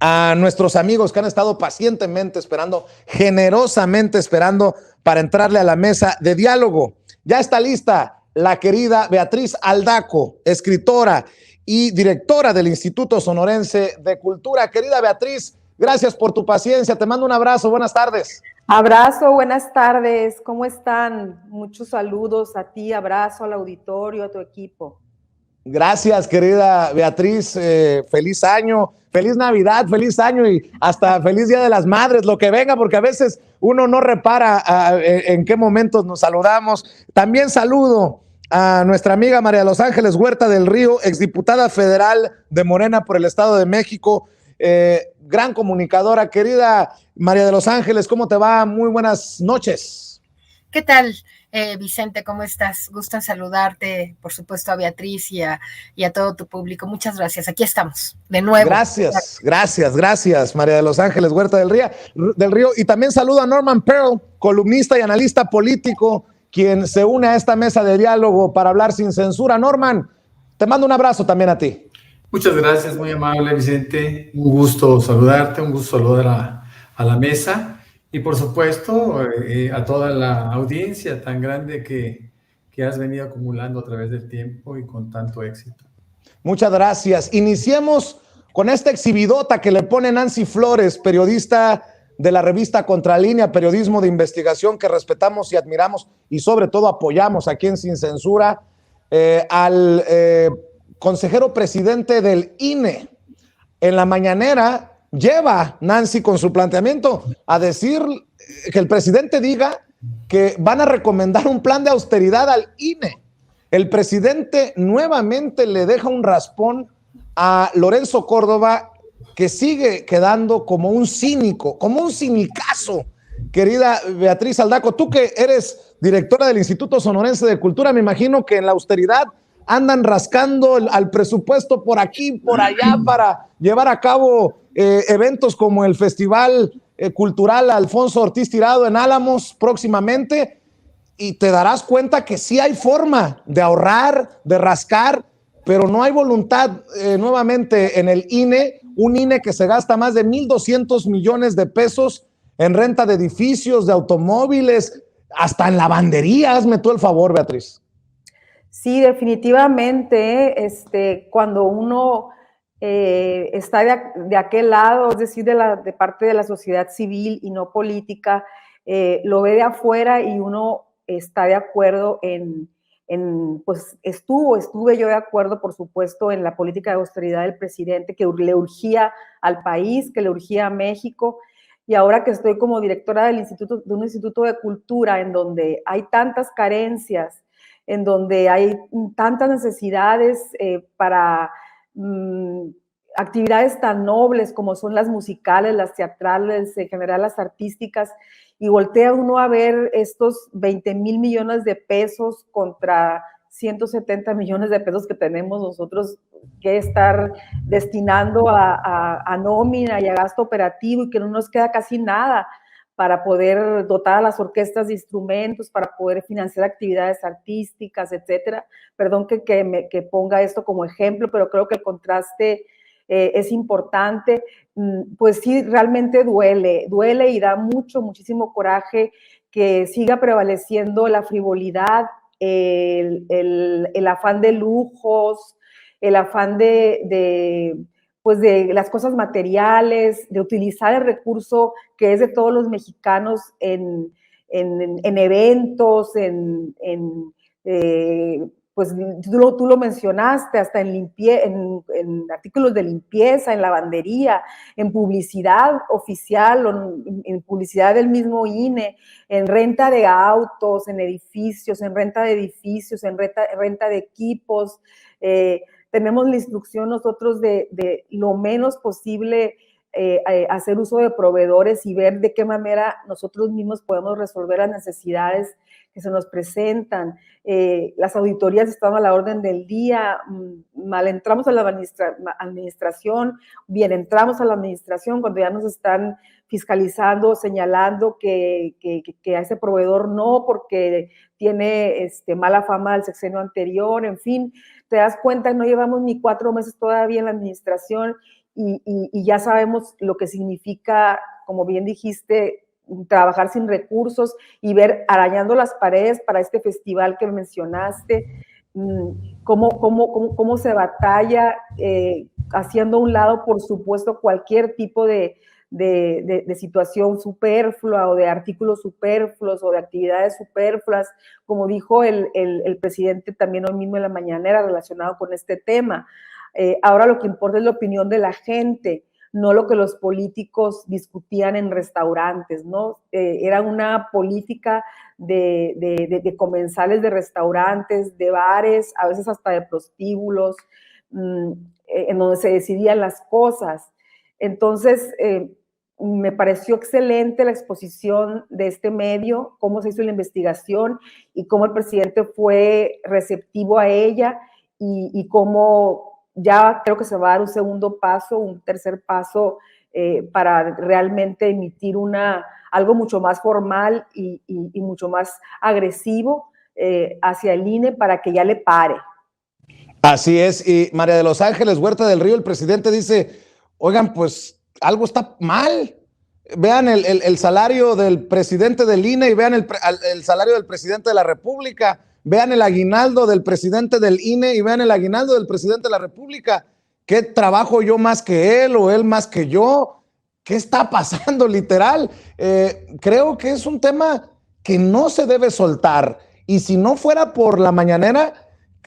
a nuestros amigos que han estado pacientemente esperando, generosamente esperando para entrarle a la mesa de diálogo. Ya está lista la querida Beatriz Aldaco, escritora y directora del Instituto Sonorense de Cultura. Querida Beatriz, gracias por tu paciencia. Te mando un abrazo. Buenas tardes. Abrazo, buenas tardes. ¿Cómo están? Muchos saludos a ti, abrazo al auditorio, a tu equipo. Gracias, querida Beatriz. Feliz año, feliz Navidad, feliz año y hasta feliz Día de las Madres, lo que venga, porque a veces uno no repara en qué momentos nos saludamos. También saludo a nuestra amiga María de los Ángeles Huerta del Río, exdiputada federal de Morena por el Estado de México, gran comunicadora. Querida María de los Ángeles, ¿cómo te va? Muy buenas noches. ¿Qué tal, Vicente? ¿Cómo estás? Gusto en saludarte, por supuesto, a Beatriz y a todo tu público. Muchas gracias. Aquí estamos, de nuevo. Gracias, María de los Ángeles Huerta del Río. Y también saludo a Norman Pearl, columnista y analista político, quien se une a esta mesa de diálogo para hablar sin censura. Norman, te mando un abrazo también a ti. Muchas gracias, muy amable, Vicente. Un gusto saludarte, un gusto saludar a la mesa. Y por supuesto, a toda la audiencia tan grande que has venido acumulando a través del tiempo y con tanto éxito. Muchas gracias. Iniciemos con esta exhibidota que le pone Nancy Flores, periodista de la revista Contralínea, periodismo de investigación que respetamos y admiramos y sobre todo apoyamos aquí en Sin Censura, al consejero presidente del INE. En la mañanera lleva Nancy con su planteamiento a decir que el presidente diga que van a recomendar un plan de austeridad al INE. El presidente nuevamente le deja un raspón a Lorenzo Córdoba, que sigue quedando como un cínico, como un cinicazo. Querida Beatriz Aldaco, tú que eres directora del Instituto Sonorense de Cultura, me imagino que en la austeridad andan rascando al presupuesto por aquí, por allá, para llevar a cabo eventos como el Festival Cultural Alfonso Ortiz Tirado en Álamos próximamente, y te darás cuenta que sí hay forma de ahorrar, de rascar, pero no hay voluntad nuevamente en el INE, un INE que se gasta más de 1,200 millones de pesos en renta de edificios, de automóviles, hasta en lavandería. Hazme tú el favor, Beatriz. Sí, definitivamente, cuando uno está de aquel lado, es decir, de parte de la sociedad civil y no política, lo ve de afuera y uno está de acuerdo pues estuve yo de acuerdo, por supuesto, en la política de austeridad del presidente, que le urgía al país, que le urgía a México, y ahora que estoy como directora de un instituto de cultura en donde hay tantas carencias, en donde hay tantas necesidades para actividades tan nobles como son las musicales, las teatrales, en general las artísticas, y voltea uno a ver estos 20,000 millones de pesos contra 170 millones de pesos que tenemos nosotros que estar destinando a nómina y a gasto operativo, y que no nos queda casi nada para poder dotar a las orquestas de instrumentos, para poder financiar actividades artísticas, etcétera. Perdón que ponga esto como ejemplo, pero creo que el contraste es importante. Pues sí, realmente duele y da muchísimo coraje que siga prevaleciendo la frivolidad, el afán de lujos, el afán pues de las cosas materiales, de utilizar el recurso que es de todos los mexicanos en eventos, pues tú lo mencionaste, hasta en artículos de limpieza, en lavandería, en publicidad oficial, en publicidad del mismo INE, en renta de autos, en edificios, en renta de equipos. Tenemos la instrucción nosotros de lo menos posible hacer uso de proveedores y ver de qué manera nosotros mismos podemos resolver las necesidades que se nos presentan. Las auditorías están a la orden del día, mal entramos a la administración, bien entramos a la administración cuando ya nos están fiscalizando, señalando que a ese proveedor no, porque tiene mala fama del sexenio anterior, en fin, te das cuenta, no llevamos ni 4 meses todavía en la administración y ya sabemos lo que significa, como bien dijiste, trabajar sin recursos y ver arañando las paredes para este festival que mencionaste, cómo se batalla, haciendo a un lado, por supuesto, cualquier tipo de situación superflua o de artículos superfluos o de actividades superfluas, como dijo el presidente también hoy mismo en la mañanera relacionado con este tema. Ahora lo que importa es la opinión de la gente, no lo que los políticos discutían en restaurantes, ¿no? Era una política de comensales de restaurantes, de bares, a veces hasta de prostíbulos, en donde se decidían las cosas. Entonces, me pareció excelente la exposición de este medio, cómo se hizo la investigación y cómo el presidente fue receptivo a ella y cómo ya creo que se va a dar un segundo paso, un tercer paso para realmente emitir algo mucho más formal y mucho más agresivo hacia el INE para que ya le pare. Así es, y María de los Ángeles Huerta del Río, el presidente dice, oigan, pues algo está mal. Vean el salario del presidente del INE y vean el salario del presidente de la República. Vean el aguinaldo del presidente del INE y vean el aguinaldo del presidente de la República. ¿Qué trabajo yo más que él o él más que yo? ¿Qué está pasando literal? Creo que es un tema que no se debe soltar. Y si no fuera por la mañanera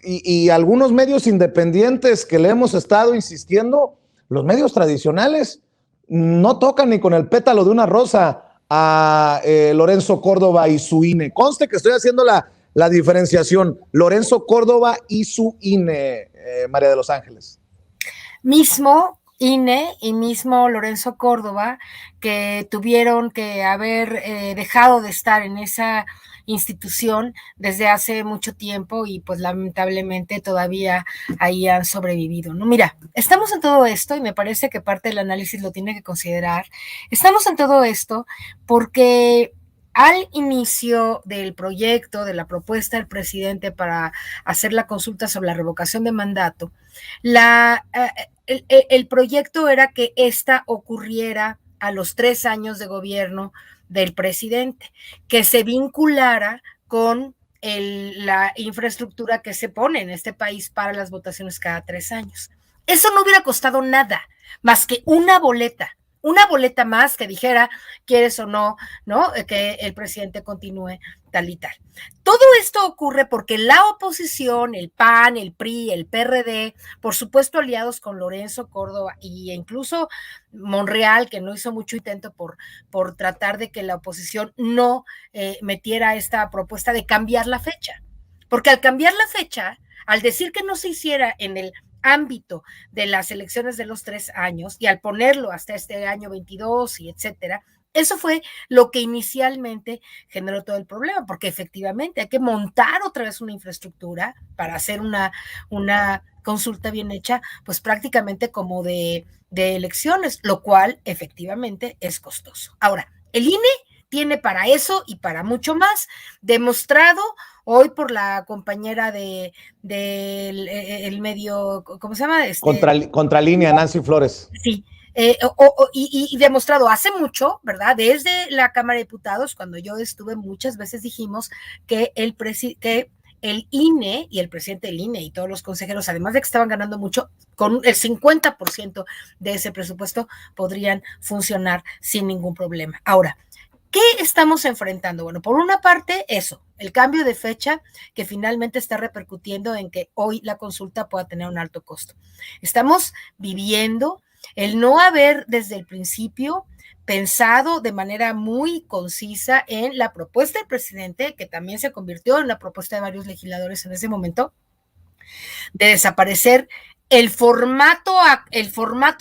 y algunos medios independientes que le hemos estado insistiendo, los medios tradicionales no tocan ni con el pétalo de una rosa a Lorenzo Córdoba y su INE. Conste que estoy haciendo la diferenciación, Lorenzo Córdoba y su INE, María de los Ángeles. Mismo INE y mismo Lorenzo Córdoba, que tuvieron que haber dejado de estar en esa institución desde hace mucho tiempo y pues lamentablemente todavía ahí han sobrevivido, ¿no? Mira, estamos en todo esto y me parece que parte del análisis lo tiene que considerar. Estamos en todo esto porque al inicio del proyecto, de la propuesta del presidente para hacer la consulta sobre la revocación de mandato, el proyecto era que esta ocurriera a los 3 años de gobierno del presidente, que se vinculara con la infraestructura que se pone en este país para las votaciones cada 3 años. Eso no hubiera costado nada, más que una boleta más que dijera, quieres o no, ¿no? Que el presidente continúe tal y tal. Todo esto ocurre porque la oposición, el PAN, el PRI, el PRD, por supuesto aliados con Lorenzo Córdoba e incluso Monreal, que no hizo mucho intento por tratar de que la oposición no metiera esta propuesta de cambiar la fecha. Porque al cambiar la fecha, al decir que no se hiciera en el ámbito de las elecciones de los 3 años y al ponerlo hasta este año 22 y etcétera, eso fue lo que inicialmente generó todo el problema, porque efectivamente hay que montar otra vez una infraestructura para hacer una consulta bien hecha, pues prácticamente como de elecciones, lo cual efectivamente es costoso. Ahora, el INE tiene para eso y para mucho más, demostrado hoy por la compañera del medio, ¿cómo se llama? Contralínea, Nancy Flores. Sí, y demostrado hace mucho, ¿verdad? Desde la Cámara de Diputados, cuando yo estuve, muchas veces dijimos que el INE y el presidente del INE y todos los consejeros, además de que estaban ganando mucho, con el 50% de ese presupuesto podrían funcionar sin ningún problema. Ahora, ¿qué estamos enfrentando? Bueno, por una parte, eso, el cambio de fecha que finalmente está repercutiendo en que hoy la consulta pueda tener un alto costo. Estamos viviendo el no haber desde el principio pensado de manera muy concisa en la propuesta del presidente, que también se convirtió en la propuesta de varios legisladores en ese momento, de desaparecer el formato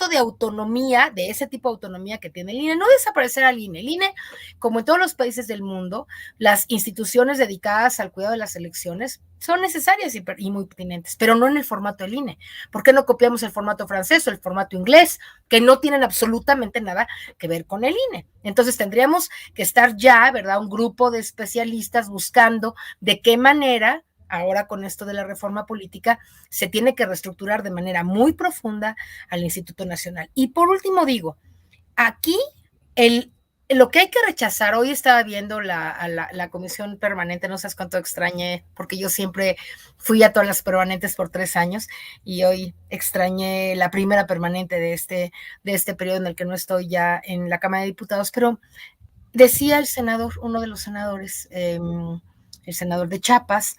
de autonomía, de ese tipo de autonomía que tiene el INE, no desaparecer al INE. El INE, como en todos los países del mundo, las instituciones dedicadas al cuidado de las elecciones son necesarias y muy pertinentes, pero no en el formato del INE. ¿Por qué no copiamos el formato francés o el formato inglés, que no tienen absolutamente nada que ver con el INE? Entonces tendríamos que estar ya, ¿verdad?, un grupo de especialistas buscando de qué manera ahora con esto de la reforma política, se tiene que reestructurar de manera muy profunda al Instituto Nacional. Y por último digo, aquí lo que hay que rechazar, hoy estaba viendo la comisión permanente, no sabes cuánto extrañé, porque yo siempre fui a todas las permanentes por 3 años y hoy extrañé la primera permanente de este periodo en el que no estoy ya en la Cámara de Diputados, pero decía el senador, uno de los senadores, el senador de Chiapas,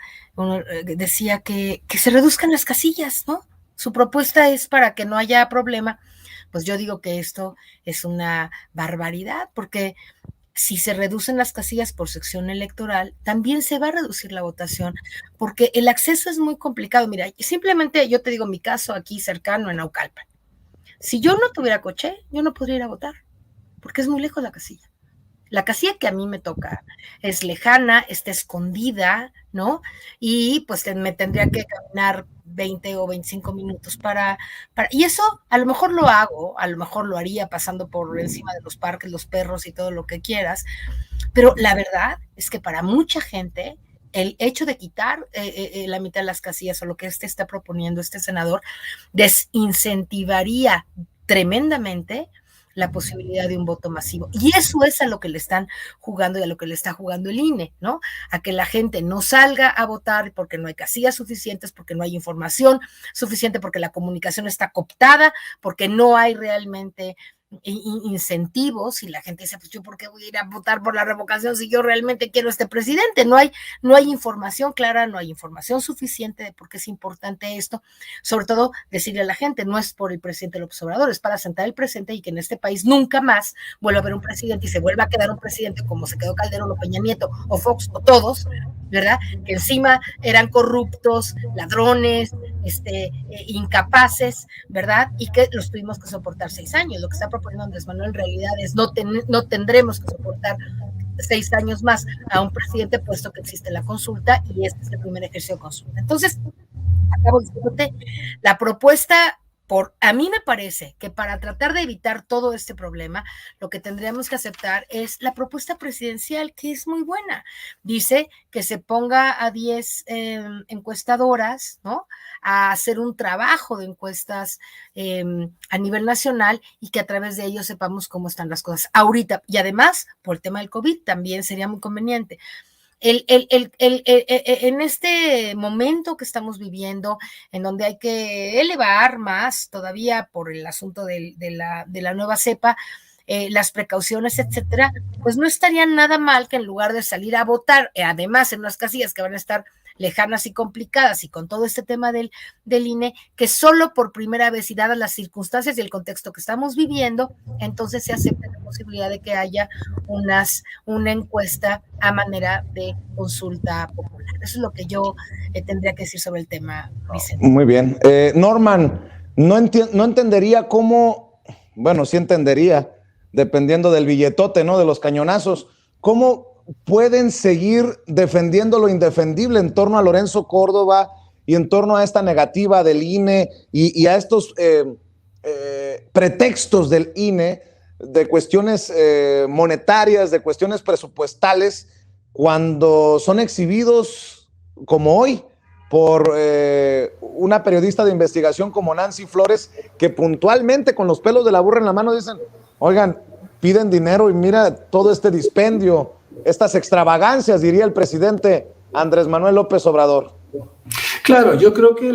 decía que se reduzcan las casillas, ¿no? Su propuesta es para que no haya problema. Pues yo digo que esto es una barbaridad, porque si se reducen las casillas por sección electoral, también se va a reducir la votación, porque el acceso es muy complicado. Mira, simplemente yo te digo mi caso aquí cercano en Naucalpan. Si yo no tuviera coche, yo no podría ir a votar, porque es muy lejos la casilla. La casilla que a mí me toca es lejana, está escondida, ¿no? Y pues me tendría que caminar 20 o 25 minutos y eso a lo mejor lo hago, a lo mejor lo haría pasando por encima de los parques, los perros y todo lo que quieras, pero la verdad es que para mucha gente el hecho de quitar la mitad de las casillas o lo que está proponiendo este senador desincentivaría tremendamente la posibilidad de un voto masivo. Y eso es a lo que le están jugando y a lo que le está jugando el INE, ¿no? A que la gente no salga a votar porque no hay casillas suficientes, porque no hay información suficiente, porque la comunicación está cooptada, porque no hay realmente incentivos, y la gente dice, pues yo por qué voy a ir a votar por la revocación si yo realmente quiero este presidente. No hay información clara, no hay información suficiente de por qué es importante esto. Sobre todo decirle a la gente, no es por el presidente López Obrador, es para sentar el presente y que en este país nunca más vuelva a haber un presidente y se vuelva a quedar un presidente como se quedó Calderón o Peña Nieto o Fox o todos, ¿verdad? Que encima eran corruptos, ladrones, incapaces, ¿verdad? Y que los tuvimos que soportar 6 años. Lo que está proponiendo Andrés Manuel en realidad es no tendremos que soportar 6 años más a un presidente, puesto que existe la consulta y este es el primer ejercicio de consulta. Entonces, acabo diciéndote, la propuesta, a mí me parece que para tratar de evitar todo este problema, lo que tendríamos que aceptar es la propuesta presidencial, que es muy buena. Dice que se ponga a 10 encuestadoras, ¿no? A hacer un trabajo de encuestas a nivel nacional y que a través de ello sepamos cómo están las cosas ahorita. Y además, por el tema del COVID, también sería muy conveniente. En este momento que estamos viviendo, en donde hay que elevar más todavía por el asunto de la nueva cepa, las precauciones, etcétera, pues no estaría nada mal que en lugar de salir a votar, además en unas casillas que van a estar lejanas y complicadas y con todo este tema del INE, que solo por primera vez y dadas las circunstancias y el contexto que estamos viviendo, entonces se acepta la posibilidad de que haya una encuesta a manera de consulta popular. Eso es lo que yo tendría que decir sobre el tema, Vicente. Muy bien. Norman, no entendería cómo, bueno, sí entendería, dependiendo del billetote, ¿no? De los cañonazos, cómo pueden seguir defendiendo lo indefendible en torno a Lorenzo Córdoba y en torno a esta negativa del INE y a estos pretextos del INE de cuestiones monetarias, de cuestiones presupuestales, cuando son exhibidos como hoy por una periodista de investigación como Nancy Flores, que puntualmente con los pelos de la burra en la mano dicen, oigan, piden dinero y mira todo este dispendio, estas extravagancias, diría el presidente Andrés Manuel López Obrador. Claro, yo creo que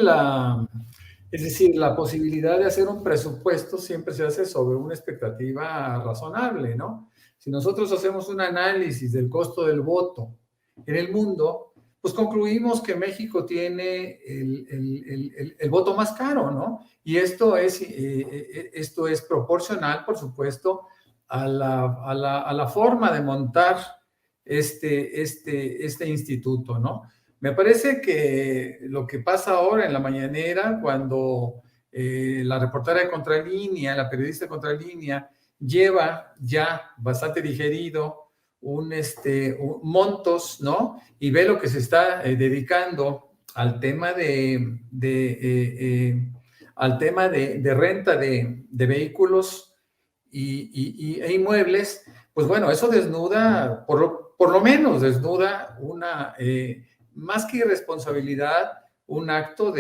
es decir, la posibilidad de hacer un presupuesto siempre se hace sobre una expectativa razonable, ¿no? Si nosotros hacemos un análisis del costo del voto en el mundo, pues concluimos que México tiene el voto más caro, ¿no? Y esto es proporcional, por supuesto, a la forma de montar este instituto, ¿no? Me parece que lo que pasa ahora en la mañanera, cuando la reportera de Contralínea, la periodista de Contralínea, lleva ya bastante digerido montos, ¿no? Y ve lo que se está dedicando al tema de renta de vehículos e inmuebles, pues bueno, eso desnuda, por lo menos desnuda más que irresponsabilidad, un acto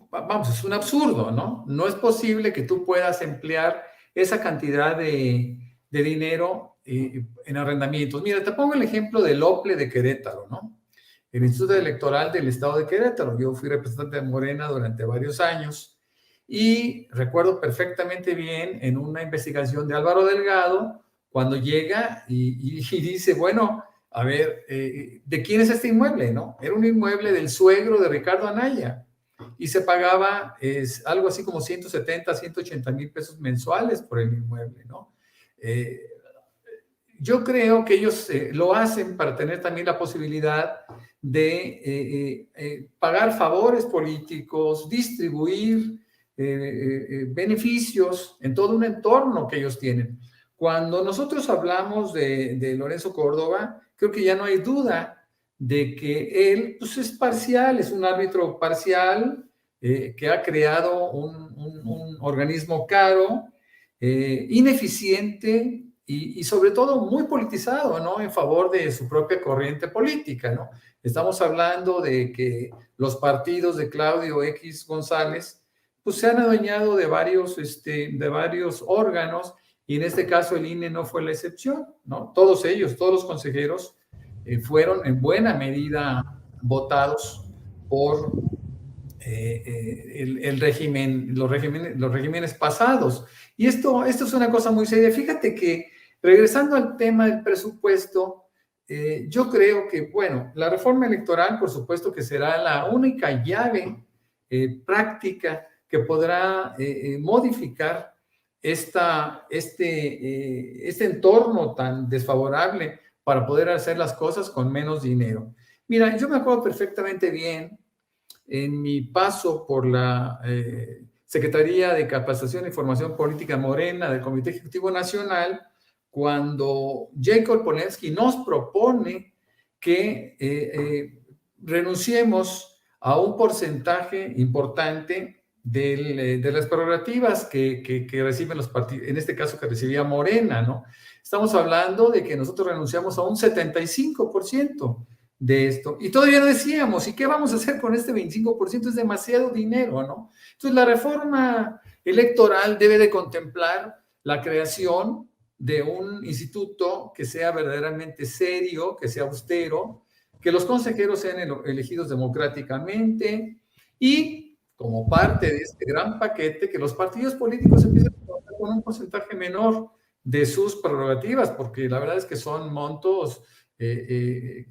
vamos, es un absurdo, ¿no? No es posible que tú puedas emplear esa cantidad de dinero en arrendamientos. Mira, te pongo el ejemplo del OPLE de Querétaro, ¿no? El Instituto Electoral del Estado de Querétaro. Yo fui representante de Morena durante varios años y recuerdo perfectamente bien en una investigación de Álvaro Delgado, cuando llega y dice, bueno, a ver, ¿de quién es este inmueble, no? Era un inmueble del suegro de Ricardo Anaya y se pagaba algo así como 170, 180 mil pesos mensuales por el inmueble, ¿no? Yo creo que ellos lo hacen para tener también la posibilidad de pagar favores políticos, distribuir beneficios en todo un entorno que ellos tienen. Cuando nosotros hablamos de Lorenzo Córdoba, creo que ya no hay duda de que él pues, es parcial, es un árbitro parcial que ha creado un organismo caro, ineficiente y sobre todo muy politizado, ¿no? En favor de su propia corriente política, ¿no? Estamos hablando de que los partidos de Claudio X González pues se han adueñado de varios órganos y en este caso el INE no fue la excepción, ¿no? Todos ellos, todos los consejeros fueron en buena medida votados por el régimen, los regímenes pasados. Y esto es una cosa muy seria. Fíjate que, regresando al tema del presupuesto, yo creo que, bueno, la reforma electoral, por supuesto que será la única llave práctica que podrá modificar este entorno tan desfavorable para poder hacer las cosas con menos dinero. Mira, yo me acuerdo perfectamente bien en mi paso por la Secretaría de Capacitación e Información Política Morena del Comité Ejecutivo Nacional, cuando Jacob Polensky nos propone que renunciemos a un porcentaje importante de las prerrogativas que reciben los partidos, en este caso que recibía Morena, ¿no? Estamos hablando de que nosotros renunciamos a un 75% de esto. Y todavía decíamos, ¿y qué vamos a hacer con este 25%? Es demasiado dinero, ¿no? Entonces, la reforma electoral debe de contemplar la creación de un instituto que sea verdaderamente serio, que sea austero, que los consejeros sean elegidos democráticamente y, como parte de este gran paquete, que los partidos políticos empiecen a trabajar con un porcentaje menor de sus prerrogativas, porque la verdad es que son montos que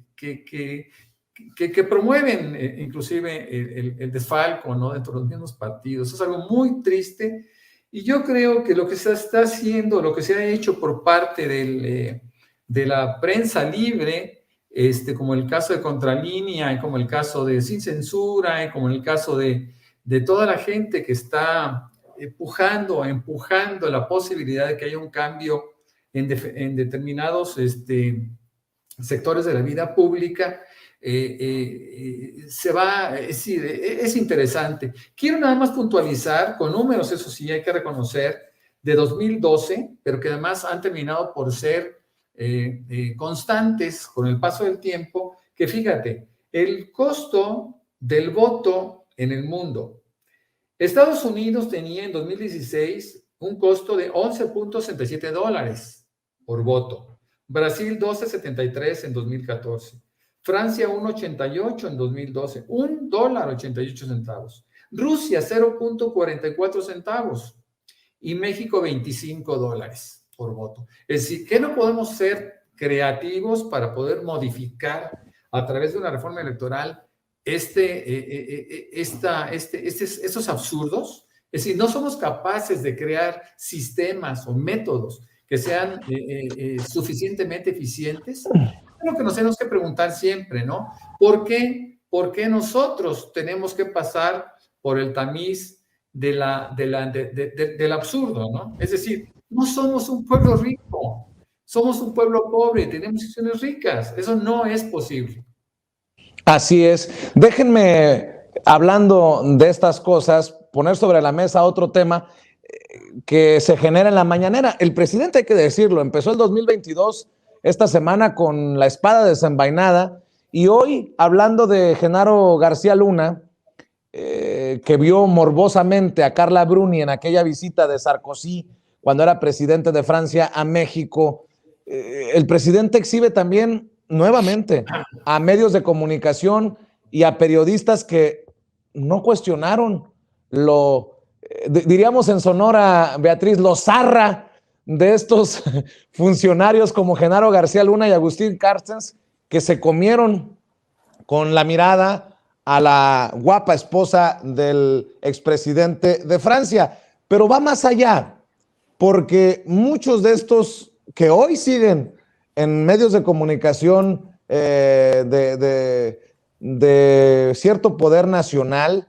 promueven inclusive el desfalco, ¿no? Dentro de los mismos partidos. Es algo muy triste y yo creo que lo que se está haciendo, lo que se ha hecho por parte de la prensa libre, como el caso de Contralínea, y como el caso de Sin Censura, y como el caso de toda la gente que está empujando la posibilidad de que haya un cambio en determinados sectores de la vida pública, es interesante. Quiero nada más puntualizar con números, eso sí, hay que reconocer, de 2012, pero que además han terminado por ser constantes con el paso del tiempo, que fíjate, el costo del voto en el mundo. Estados Unidos tenía en 2016 un costo de $11.67 por voto. Brasil 12.73 en 2014. Francia 1.88 en 2012. $1.88. Rusia 0.44 centavos. Y México $25 por voto. Es decir, ¿qué no podemos ser creativos para poder modificar a través de una reforma electoral estos absurdos? Es decir, no somos capaces de crear sistemas o métodos que sean suficientemente eficientes. Es lo que nos tenemos que preguntar siempre, ¿no? ¿Por qué nosotros tenemos que pasar por el tamiz del absurdo, ¿no? Es decir, no somos un pueblo rico, somos un pueblo pobre, tenemos instituciones ricas. Eso no es posible. Así es. Déjenme, hablando de estas cosas, poner sobre la mesa otro tema que se genera en la mañanera. El presidente, hay que decirlo, empezó el 2022 esta semana con la espada desenvainada, y hoy hablando de Genaro García Luna, que vio morbosamente a Carla Bruni en aquella visita de Sarkozy cuando era presidente de Francia a México. El presidente exhibe también nuevamente a medios de comunicación y a periodistas que no cuestionaron diríamos en Sonora, Beatriz, lo zarra de estos funcionarios como Genaro García Luna y Agustín Carstens, que se comieron con la mirada a la guapa esposa del expresidente de Francia. Pero va más allá, porque muchos de estos que hoy siguen en medios de comunicación de cierto poder nacional,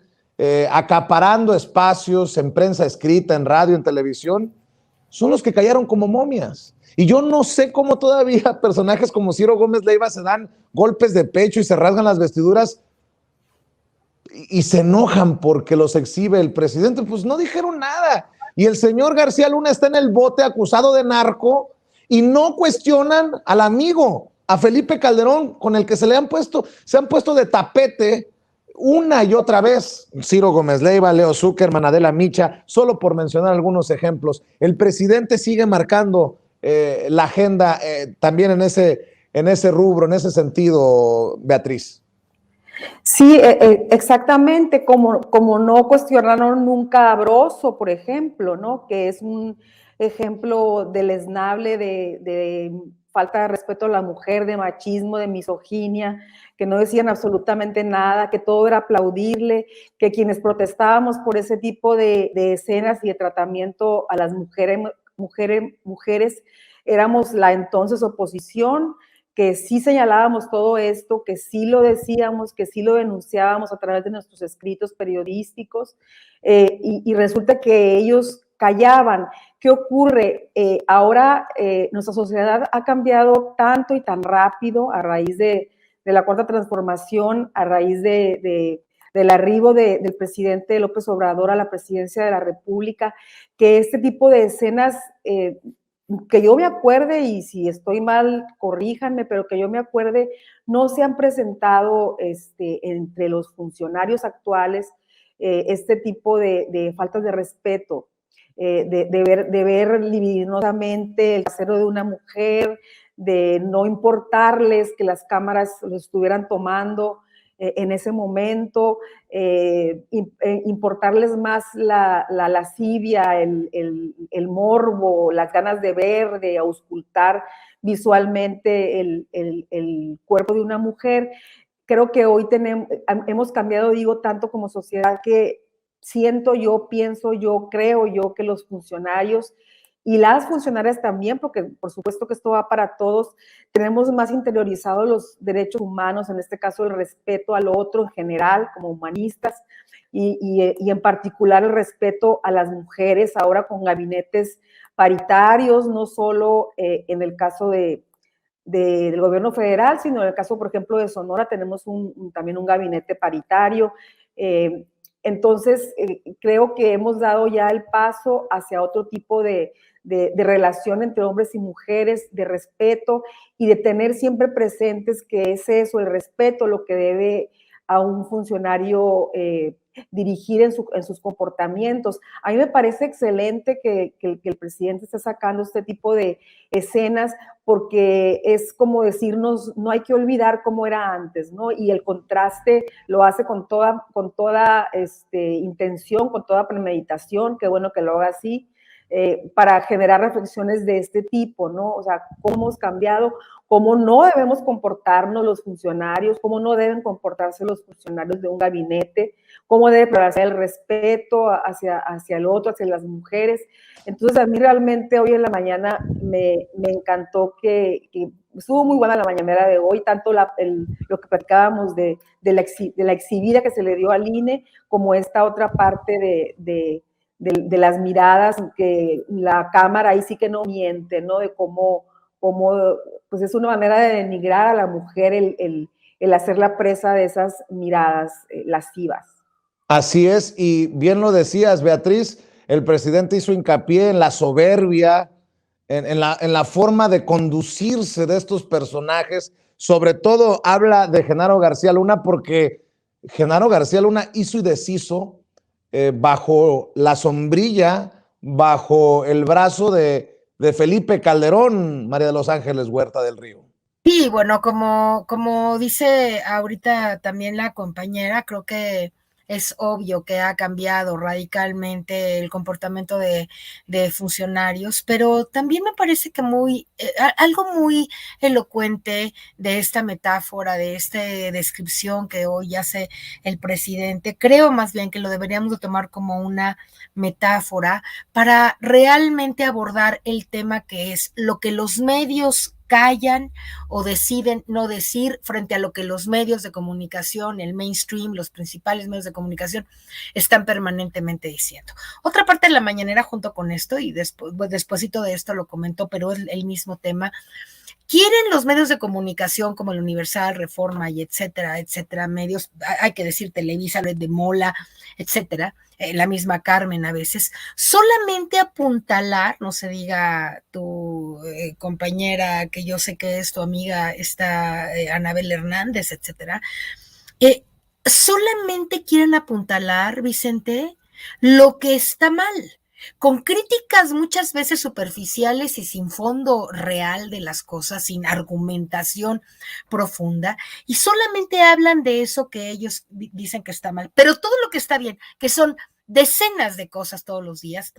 acaparando espacios en prensa escrita, en radio, en televisión, son los que cayeron como momias. Y yo no sé cómo todavía personajes como Ciro Gómez Leiva se dan golpes de pecho y se rasgan las vestiduras y se enojan porque los exhibe el presidente. Pues no dijeron nada. Y el señor García Luna está en el bote acusado de narco y no cuestionan al amigo, a Felipe Calderón, con el que se han puesto de tapete una y otra vez. Ciro Gómez Leiva, Leo Zuckerman, Adela Micha, solo por mencionar algunos ejemplos. El presidente sigue marcando la agenda también en ese rubro, en ese sentido, Beatriz. Sí, exactamente, como no cuestionaron nunca a Broso, por ejemplo, ¿no? Que es un ejemplo deleznable de falta de respeto a la mujer, de machismo, de misoginia, que no decían absolutamente nada, que todo era aplaudirle, que quienes protestábamos por ese tipo de escenas y de tratamiento a las mujeres éramos la entonces oposición, que sí señalábamos todo esto, que sí lo decíamos, que sí lo denunciábamos a través de nuestros escritos periodísticos, y resulta que ellos callaban. ¿Qué ocurre? Ahora nuestra sociedad ha cambiado tanto y tan rápido a raíz de la Cuarta Transformación, a raíz del arribo del presidente López Obrador a la presidencia de la República, que este tipo de escenas que yo me acuerde, y si estoy mal, corríjanme, pero que yo me acuerde, no se han presentado entre los funcionarios actuales este tipo de faltas de respeto, de ver libidinosamente el trasero de una mujer, de no importarles que las cámaras lo estuvieran tomando en ese momento, importarles más la lascivia, el morbo, las ganas de ver, de auscultar visualmente el cuerpo de una mujer. Creo que hoy hemos cambiado, digo, tanto como sociedad, que siento yo, pienso yo, creo yo que los funcionarios y las funcionarias también, porque por supuesto que esto va para todos, tenemos más interiorizados los derechos humanos, en este caso el respeto al otro en general, como humanistas, y en particular el respeto a las mujeres, ahora con gabinetes paritarios, no solo en el caso del gobierno federal, sino en el caso, por ejemplo, de Sonora, tenemos también un gabinete paritario. Entonces, creo que hemos dado ya el paso hacia otro tipo de relación entre hombres y mujeres, de respeto y de tener siempre presentes que es eso, el respeto, lo que debe a un funcionario dirigir en sus comportamientos. A mí me parece excelente que el presidente esté sacando este tipo de escenas, porque es como decirnos, no hay que olvidar cómo era antes, ¿no? Y el contraste lo hace con toda intención, con toda premeditación, qué bueno que lo haga así, para generar reflexiones de este tipo, ¿no? O sea, cómo hemos cambiado, cómo no debemos comportarnos los funcionarios, cómo no deben comportarse los funcionarios de un gabinete, cómo debe prevalecer el respeto hacia el otro, hacia las mujeres. Entonces, a mí realmente hoy en la mañana me encantó que estuvo muy buena la mañanera de hoy, tanto lo que platicábamos de la exhibida que se le dio al INE, como esta otra parte de las miradas, que la cámara ahí sí que no miente, ¿no? De cómo pues es una manera de denigrar a la mujer el hacerla presa de esas miradas lascivas. Así es, y bien lo decías, Beatriz, el presidente hizo hincapié en la soberbia, en la forma de conducirse de estos personajes. Sobre todo habla de Genaro García Luna, porque Genaro García Luna hizo y deshizo bajo la sombrilla, bajo el brazo de Felipe Calderón, María de los Ángeles Huerta del Río. Sí, bueno, como dice ahorita también la compañera, creo que es obvio que ha cambiado radicalmente el comportamiento de funcionarios, pero también me parece que algo muy elocuente de esta metáfora, de esta descripción que hoy hace el presidente, creo más bien que lo deberíamos de tomar como una metáfora para realmente abordar el tema que es lo que los medios callan o deciden no decir frente a lo que los medios de comunicación, el mainstream, los principales medios de comunicación están permanentemente diciendo. Otra parte de la mañanera junto con esto, y despuésito de esto lo comento, pero es el mismo tema. Quieren los medios de comunicación como el Universal, Reforma y etcétera, medios, hay que decir Televisa, Red de Mola, etcétera, la misma Carmen a veces, solamente apuntalar, no se diga tu compañera, que yo sé que es tu amiga, esta Anabel Hernández, etcétera, solamente quieren apuntalar, Vicente, lo que está mal, con críticas muchas veces superficiales y sin fondo real de las cosas, sin argumentación profunda, y solamente hablan de eso que ellos dicen que está mal, pero todo lo que está bien, que son decenas de cosas todos los días,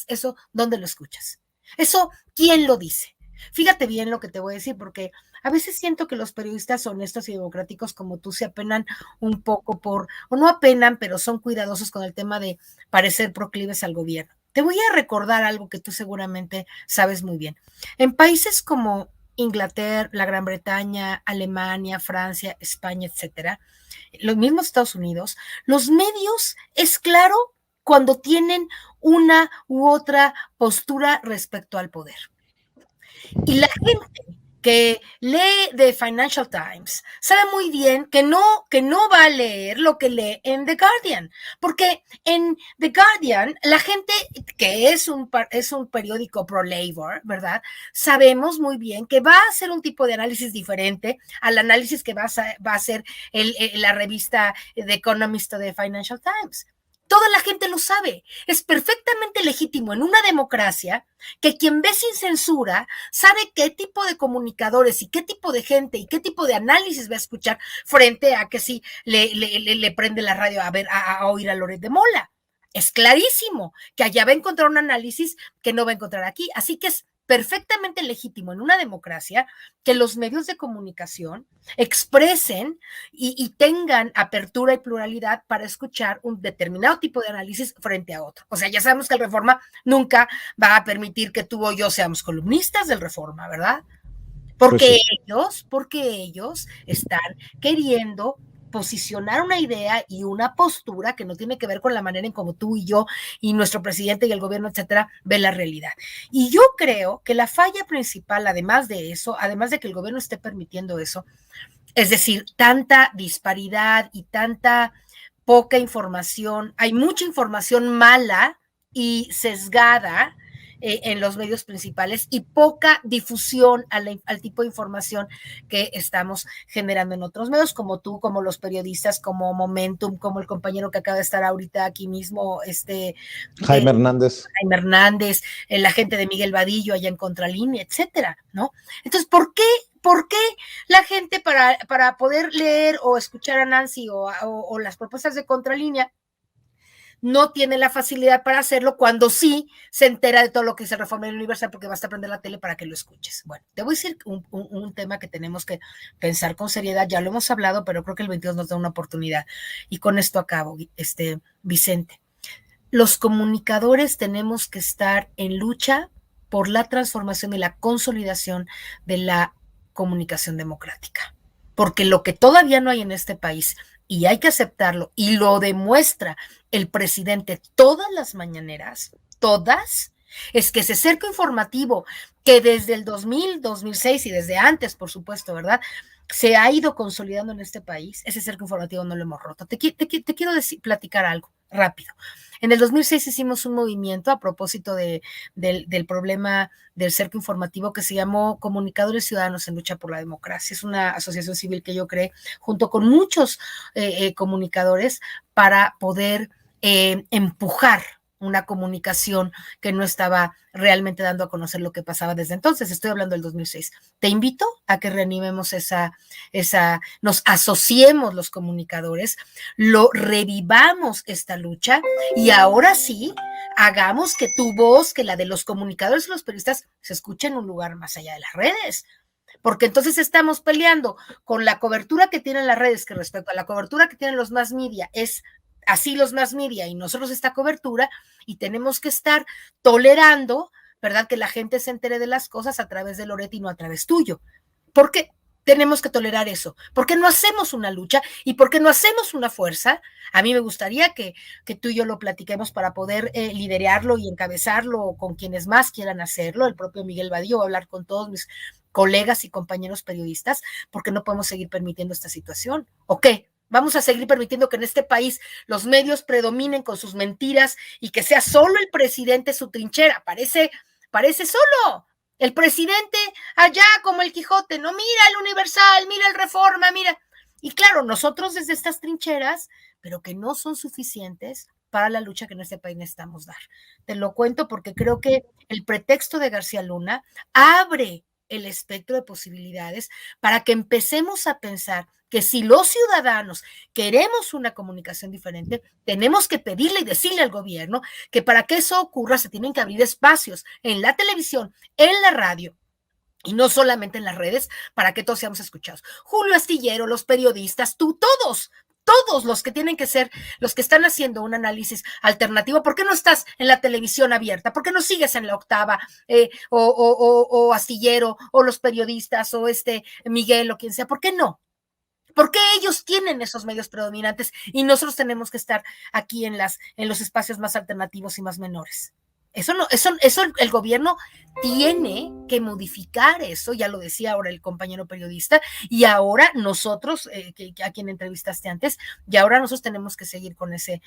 eso, ¿dónde lo escuchas? Eso, ¿quién lo dice? Fíjate bien lo que te voy a decir, porque a veces siento que los periodistas honestos y democráticos como tú se apenan un poco o no apenan, pero son cuidadosos con el tema de parecer proclives al gobierno. Te voy a recordar algo que tú seguramente sabes muy bien. En países como Inglaterra, la Gran Bretaña, Alemania, Francia, España, etcétera, los mismos Estados Unidos, los medios, es claro, cuando tienen una u otra postura respecto al poder. Y la gente que lee The Financial Times sabe muy bien que no va a leer lo que lee en The Guardian, porque en The Guardian la gente que es un periódico pro-labor, ¿verdad? Sabemos muy bien que va a hacer un tipo de análisis diferente al análisis que va a hacer la revista The Economist o The Financial Times. Toda la gente lo sabe. Es perfectamente legítimo en una democracia que quien ve sin censura sabe qué tipo de comunicadores y qué tipo de gente y qué tipo de análisis va a escuchar frente a que si le prende la radio a oír a Loret de Mola. Es clarísimo que allá va a encontrar un análisis que no va a encontrar aquí. Así que es perfectamente legítimo en una democracia que los medios de comunicación expresen y tengan apertura y pluralidad para escuchar un determinado tipo de análisis frente a otro. O sea, ya sabemos que el Reforma nunca va a permitir que tú o yo seamos columnistas del Reforma, ¿verdad? Porque ellos están queriendo posicionar una idea y una postura que no tiene que ver con la manera en como tú y yo y nuestro presidente y el gobierno, etcétera, ven la realidad. Y yo creo que la falla principal, además de eso, además de que el gobierno esté permitiendo eso, es decir, tanta disparidad y tanta poca información, hay mucha información mala y sesgada en los medios principales y poca difusión al tipo de información que estamos generando en otros medios, como tú, como los periodistas, como Momentum, como el compañero que acaba de estar ahorita aquí mismo, Jaime Hernández, la gente de Miguel Vadillo allá en Contralínea, etcétera, ¿no? Entonces, ¿por qué la gente para poder leer o escuchar a Nancy o las propuestas de Contralínea no tiene la facilidad para hacerlo cuando sí se entera de todo lo que se Reforma en el Universal porque vas a prender la tele para que lo escuches? Bueno, te voy a decir un tema que tenemos que pensar con seriedad, ya lo hemos hablado, pero creo que el 22 nos da una oportunidad y con esto acabo, Vicente. Los comunicadores tenemos que estar en lucha por la transformación y la consolidación de la comunicación democrática, porque lo que todavía no hay en este país, y hay que aceptarlo, y lo demuestra el presidente todas las mañaneras, todas, es que ese cerco informativo que desde el 2000, 2006 y desde antes, por supuesto, ¿verdad?, se ha ido consolidando en este país, ese cerco informativo no lo hemos roto. Te quiero platicar algo. rápido. En el 2006 hicimos un movimiento a propósito del problema del cerco informativo que se llamó Comunicadores Ciudadanos en Lucha por la Democracia. Es una asociación civil que yo creé junto con muchos comunicadores para poder empujar una comunicación que no estaba realmente dando a conocer lo que pasaba desde entonces. Estoy hablando del 2006. Te invito a que reanimemos nos asociemos los comunicadores, lo revivamos esta lucha y ahora sí hagamos que tu voz, que la de los comunicadores y los periodistas se escuche en un lugar más allá de las redes. Porque entonces estamos peleando con la cobertura que tienen las redes, que respecto a la cobertura que tienen los mass media es así los mass media y nosotros esta cobertura, y tenemos que estar tolerando, ¿verdad?, que la gente se entere de las cosas a través de Loreto y no a través tuyo. ¿Por qué tenemos que tolerar eso? ¿Por qué no hacemos una lucha? ¿Y por qué no hacemos una fuerza? A mí me gustaría que tú y yo lo platiquemos para poder liderarlo y encabezarlo con quienes más quieran hacerlo. El propio Miguel Vadillo va a hablar con todos mis colegas y compañeros periodistas, porque no podemos seguir permitiendo esta situación. ¿O qué? Vamos a seguir permitiendo que en este país los medios predominen con sus mentiras y que sea solo el presidente su trinchera. Parece solo el presidente allá como el Quijote, no, mira el Universal, mira el Reforma, mira. Y claro, nosotros desde estas trincheras, pero que no son suficientes para la lucha que en este país necesitamos dar. Te lo cuento porque creo que el pretexto de García Luna abre el espectro de posibilidades para que empecemos a pensar que si los ciudadanos queremos una comunicación diferente, tenemos que pedirle y decirle al gobierno que para que eso ocurra se tienen que abrir espacios en la televisión, en la radio, y no solamente en las redes, para que todos seamos escuchados. Julio Astillero, los periodistas, tú, todos los que tienen que ser, los que están haciendo un análisis alternativo. ¿Por qué no estás en la televisión abierta? ¿Por qué no sigues en La Octava o Astillero o los periodistas o Miguel o quien sea? ¿Por qué no? ¿Por qué ellos tienen esos medios predominantes y nosotros tenemos que estar aquí en los espacios más alternativos y más menores? Eso el gobierno tiene que modificar eso, ya lo decía ahora el compañero periodista, y ahora nosotros, a quien entrevistaste antes, y ahora nosotros tenemos que seguir con ese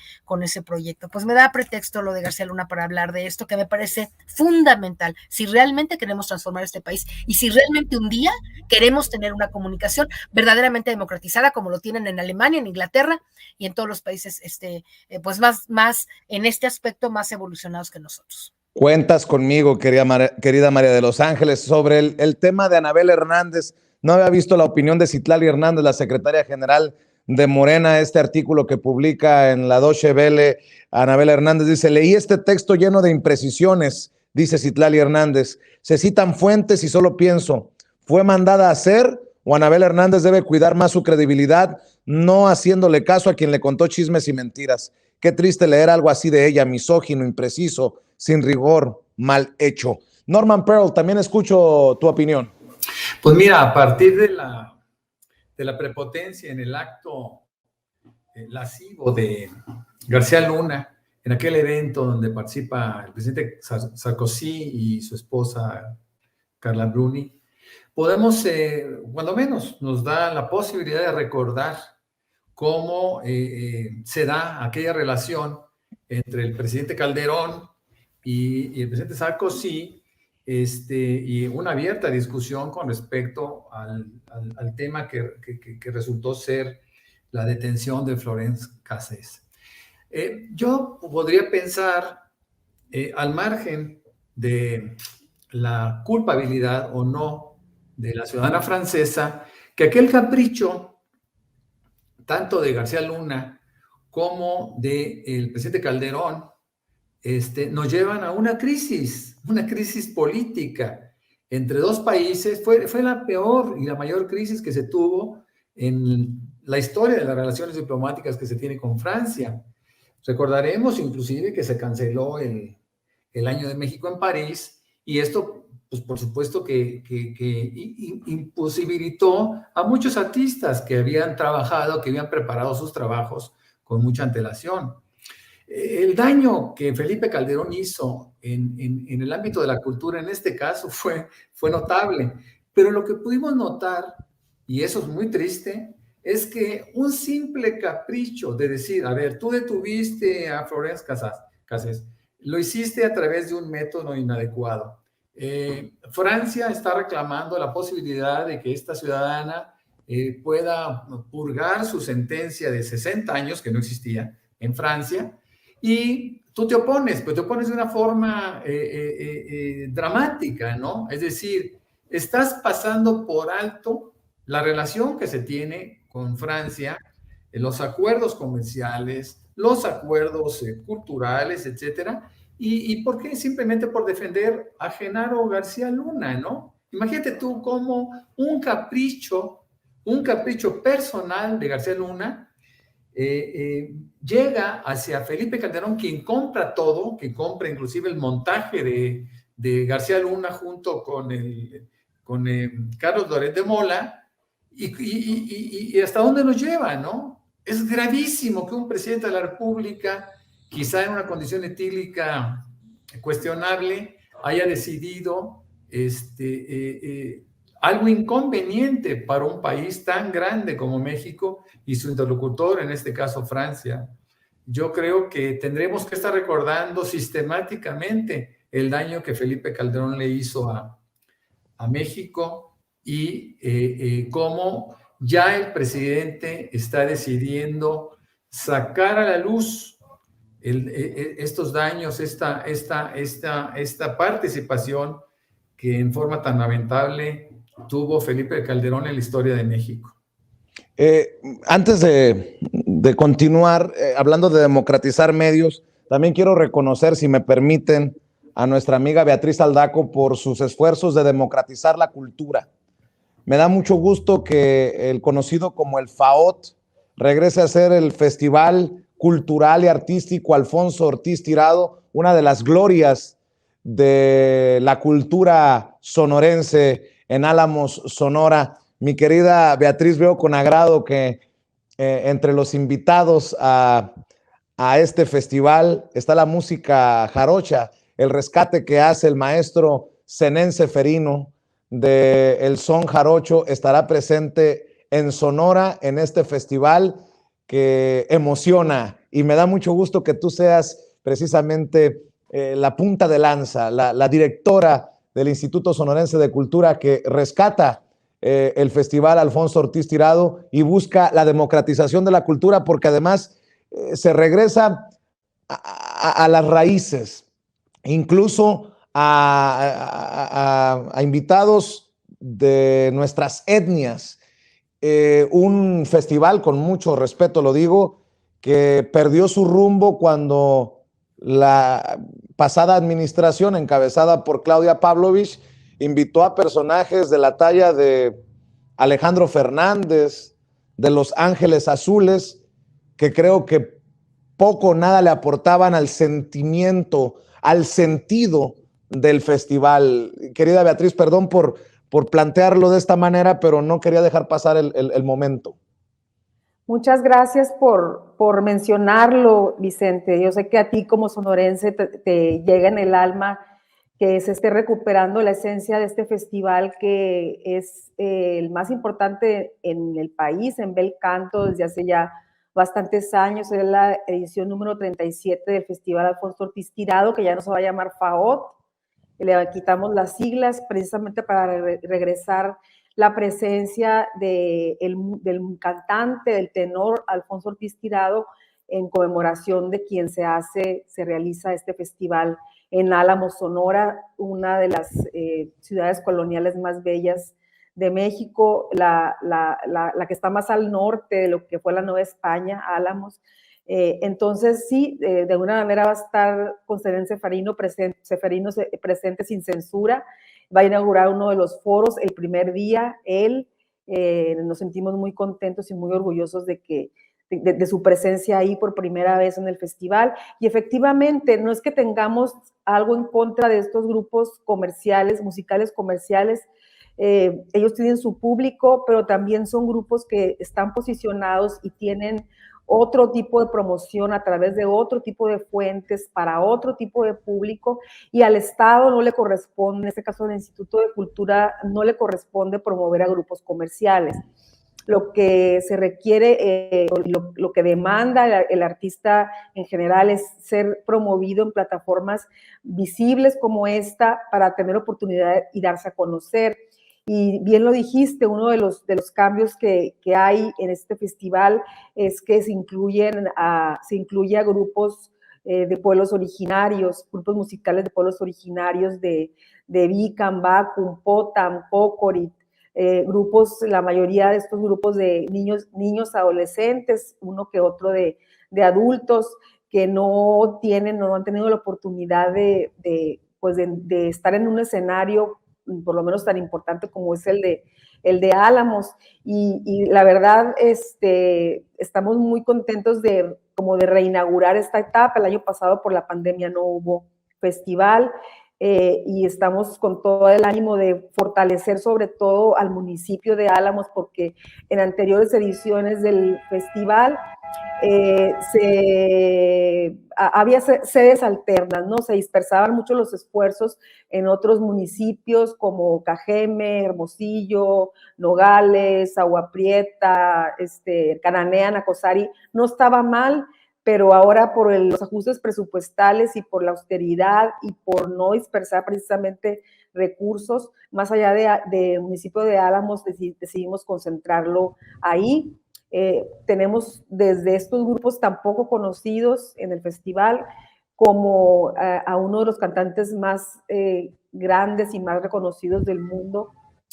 proyecto. Pues me da pretexto lo de García Luna para hablar de esto, que me parece fundamental, si realmente queremos transformar este país, y si realmente un día queremos tener una comunicación verdaderamente democratizada, como lo tienen en Alemania, en Inglaterra, y en todos los países, pues más en este aspecto, más evolucionados que nosotros. Cuentas conmigo, querida María de los Ángeles. Sobre el tema de Anabel Hernández, no había visto la opinión de Citlali Hernández, la secretaria general de Morena, este artículo que publica en la Deutsche Welle. Anabel Hernández dice: leí este texto lleno de imprecisiones, dice Citlali Hernández. Se citan fuentes y solo pienso, ¿fue mandada a hacer o Anabel Hernández debe cuidar más su credibilidad, no haciéndole caso a quien le contó chismes y mentiras? Qué triste leer algo así de ella, misógino, impreciso, sin rigor, mal hecho. Norman Pearl, también escucho tu opinión. Pues mira, a partir de la prepotencia en el acto lascivo de García Luna, en aquel evento donde participa el presidente Sarkozy y su esposa Carla Bruni, podemos, cuando menos, nos da la posibilidad de recordar cómo se da aquella relación entre el presidente Calderón y el presidente Sarkozy, y una abierta discusión con respecto al tema que resultó ser la detención de Florence Cassés. Yo podría pensar, al margen de la culpabilidad o no de la ciudadana francesa, que aquel capricho tanto de García Luna como del presidente Calderón nos llevan a una crisis política entre dos países. Fue la peor y la mayor crisis que se tuvo en la historia de las relaciones diplomáticas que se tiene con Francia. Recordaremos inclusive que se canceló el Año de México en París, y esto, pues por supuesto que imposibilitó a muchos artistas que habían trabajado, que habían preparado sus trabajos con mucha antelación. El daño que Felipe Calderón hizo en el ámbito de la cultura, en este caso, fue notable. Pero lo que pudimos notar, y eso es muy triste, es que un simple capricho de decir, a ver, tú detuviste a Florence Cassés, lo hiciste a través de un método inadecuado. Francia está reclamando la posibilidad de que esta ciudadana pueda purgar su sentencia de 60 años, que no existía en Francia, y tú te opones, pero te opones de una forma dramática, ¿no? Es decir, estás pasando por alto la relación que se tiene con Francia, los acuerdos comerciales, los acuerdos culturales, etcétera. ¿Y por qué? Simplemente por defender a Genaro García Luna, ¿no? Imagínate tú cómo un capricho personal de García Luna llega hacia Felipe Calderón, quien compra todo, que compra inclusive el montaje de García Luna junto con Carlos Loret de Mola, y hasta dónde nos lleva, ¿no? Es gravísimo que un presidente de la República, quizá en una condición etílica cuestionable, haya decidido algo inconveniente para un país tan grande como México y su interlocutor, en este caso Francia. Yo creo que tendremos que estar recordando sistemáticamente el daño que Felipe Calderón le hizo a México y cómo ya el presidente está decidiendo sacar a la luz estos daños, esta participación que en forma tan lamentable tuvo Felipe Calderón en la historia de México. Antes de continuar, hablando de democratizar medios, también quiero reconocer, si me permiten, a nuestra amiga Beatriz Aldaco por sus esfuerzos de democratizar la cultura. Me da mucho gusto que el conocido como el FAOT regrese a ser el Festival Cultural y Artístico Alfonso Ortiz Tirado, una de las glorias de la cultura sonorense en Álamos, Sonora. Mi querida Beatriz, veo con agrado que entre los invitados a este festival está la música jarocha, el rescate que hace el maestro Zenén Ceferino del son jarocho estará presente en Sonora en este festival que emociona, y me da mucho gusto que tú seas precisamente la punta de lanza, la directora del Instituto Sonorense de Cultura que rescata el Festival Alfonso Ortiz Tirado y busca la democratización de la cultura, porque además se regresa a las raíces, incluso a invitados de nuestras etnias. Un festival, con mucho respeto lo digo, que perdió su rumbo cuando la pasada administración, encabezada por Claudia Pavlovich, invitó a personajes de la talla de Alejandro Fernández, de Los Ángeles Azules, que creo que poco o nada le aportaban al sentimiento, al sentido del festival. Querida Beatriz, perdón por plantearlo de esta manera, pero no quería dejar pasar el momento. Muchas gracias por mencionarlo, Vicente. Yo sé que a ti como sonorense te llega en el alma que se esté recuperando la esencia de este festival, que es el más importante en el país, en Bel Canto, desde hace ya bastantes años. Es la edición número 37 del Festival Alfonso Ortiz Tirado, que ya no se va a llamar FAOT. Le quitamos las siglas precisamente para regresar la presencia del cantante, del tenor Alfonso Ortiz Tirado, en conmemoración de quien se realiza este festival en Álamos, Sonora, una de las ciudades coloniales más bellas de México, la que está más al norte de lo que fue la Nueva España, Álamos. Entonces, sí, de alguna manera va a estar con Zenén Ceferino presente sin censura. Va a inaugurar uno de los foros el primer día. Nos sentimos muy contentos y muy orgullosos de su presencia ahí por primera vez en el festival. Y efectivamente, no es que tengamos algo en contra de estos grupos comerciales, musicales comerciales. Ellos tienen su público, pero también son grupos que están posicionados y tienen otro tipo de promoción a través de otro tipo de fuentes para otro tipo de público, y al Estado no le corresponde, en este caso al Instituto de Cultura, no le corresponde promover a grupos comerciales. lo que se requiere, lo que demanda el artista en general es ser promovido en plataformas visibles como esta para tener oportunidad y darse a conocer. Y bien lo dijiste, uno de los cambios que hay en este festival es que se incluye a grupos de pueblos originarios, grupos musicales de pueblos originarios de Vicam, Bacum, Potam, Pocorit, grupos, la mayoría de estos grupos de niños adolescentes, uno que otro de adultos que no han tenido la oportunidad de estar en un escenario por lo menos tan importante como es el de Álamos, y la verdad estamos muy contentos de reinaugurar esta etapa. El año pasado por la pandemia no hubo festival, y estamos con todo el ánimo de fortalecer sobre todo al municipio de Álamos, porque en anteriores ediciones del festival había sedes alternas, ¿no? Se dispersaban mucho los esfuerzos en otros municipios como Cajeme, Hermosillo, Nogales, Agua Prieta, Cananea, Nacosari. No estaba mal, pero ahora por los ajustes presupuestales y por la austeridad y por no dispersar precisamente recursos, más allá del municipio de Álamos, decidimos concentrarlo ahí. Tenemos desde estos grupos tan poco conocidos en el festival como a uno de los cantantes más grandes y más reconocidos del mundo,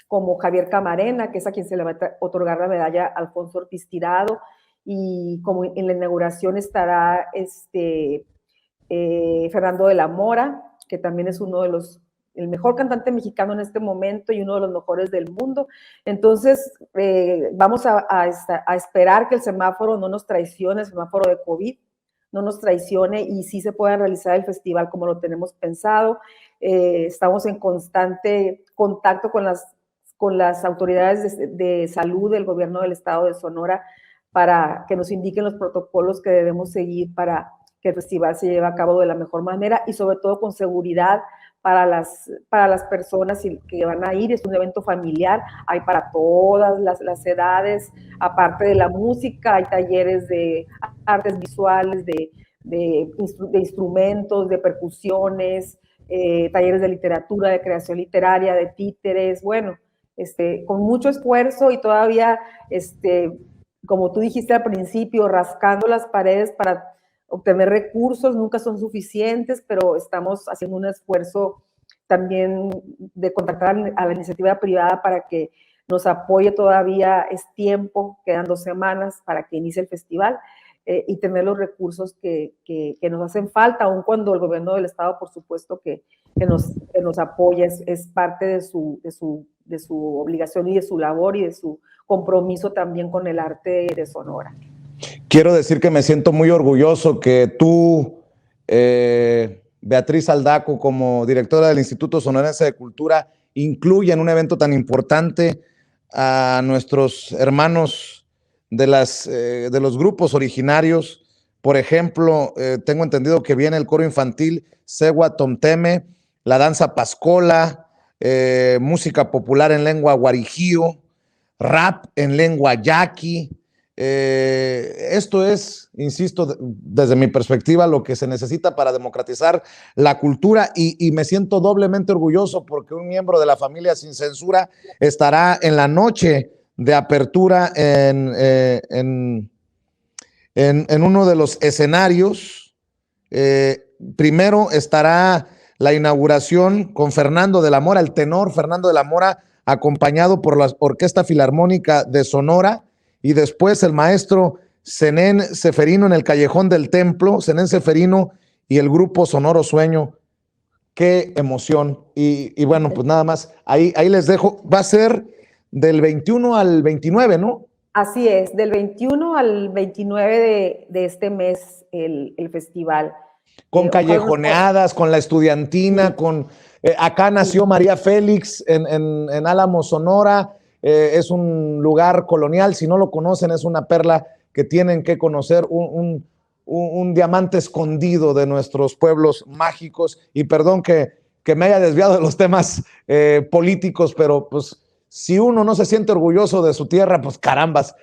como Javier Camarena, que es a quien se le va a otorgar la medalla Alfonso Ortiz Tirado, y como en la inauguración estará Fernando de la Mora, que también es el mejor cantante mexicano en este momento y uno de los mejores del mundo. Entonces, vamos a esperar que el semáforo no nos traicione, el semáforo de COVID no nos traicione, y sí se pueda realizar el festival como lo tenemos pensado. Estamos en constante contacto con las autoridades de salud del gobierno del estado de Sonora para que nos indiquen los protocolos que debemos seguir para que el festival se lleve a cabo de la mejor manera y sobre todo con seguridad para las personas que van a ir. Es un evento familiar, hay para todas las edades, aparte de la música, hay talleres de artes visuales, de instrumentos, de percusiones, talleres de literatura, de creación literaria, de títeres, bueno, con mucho esfuerzo y todavía, como tú dijiste al principio, rascando las paredes para obtener recursos. Nunca son suficientes, pero estamos haciendo un esfuerzo también de contactar a la iniciativa privada para que nos apoye. Todavía es tiempo, quedan 2 semanas para que inicie el festival, y tener los recursos que nos hacen falta, aun cuando el gobierno del estado, por supuesto, que nos apoya, es parte de su obligación y de su labor y de su compromiso también con el arte de Sonora. Quiero decir que me siento muy orgulloso que tú, Beatriz Aldaco, como directora del Instituto Sonorense de Cultura, incluya en un evento tan importante a nuestros hermanos de los grupos originarios. Por ejemplo, tengo entendido que viene el coro infantil Segua Tomteme, la danza Pascola, música popular en lengua guarijío, rap en lengua yaqui. Esto es, insisto, desde mi perspectiva, lo que se necesita para democratizar la cultura, y me siento doblemente orgulloso porque un miembro de la familia Sin Censura estará en la noche de apertura en uno de los escenarios. Primero estará la inauguración con Fernando de la Mora, el tenor Fernando de la Mora, acompañado por la Orquesta Filarmónica de Sonora, y después el maestro Zenén Seferino en el Callejón del Templo, Zenén Seferino y el grupo Sonoro Sueño. Qué emoción. Y bueno, pues nada más, ahí les dejo. Va a ser del 21 al 29, ¿no? Así es, del 21 al 29 de este mes el festival. Con callejoneadas, con la estudiantina, con acá nació María Félix en Álamos, Sonora. Es un lugar colonial, si no lo conocen, es una perla que tienen que conocer, un diamante escondido de nuestros pueblos mágicos. Y perdón que me haya desviado de los temas políticos, pero pues si uno no se siente orgulloso de su tierra, pues carambas,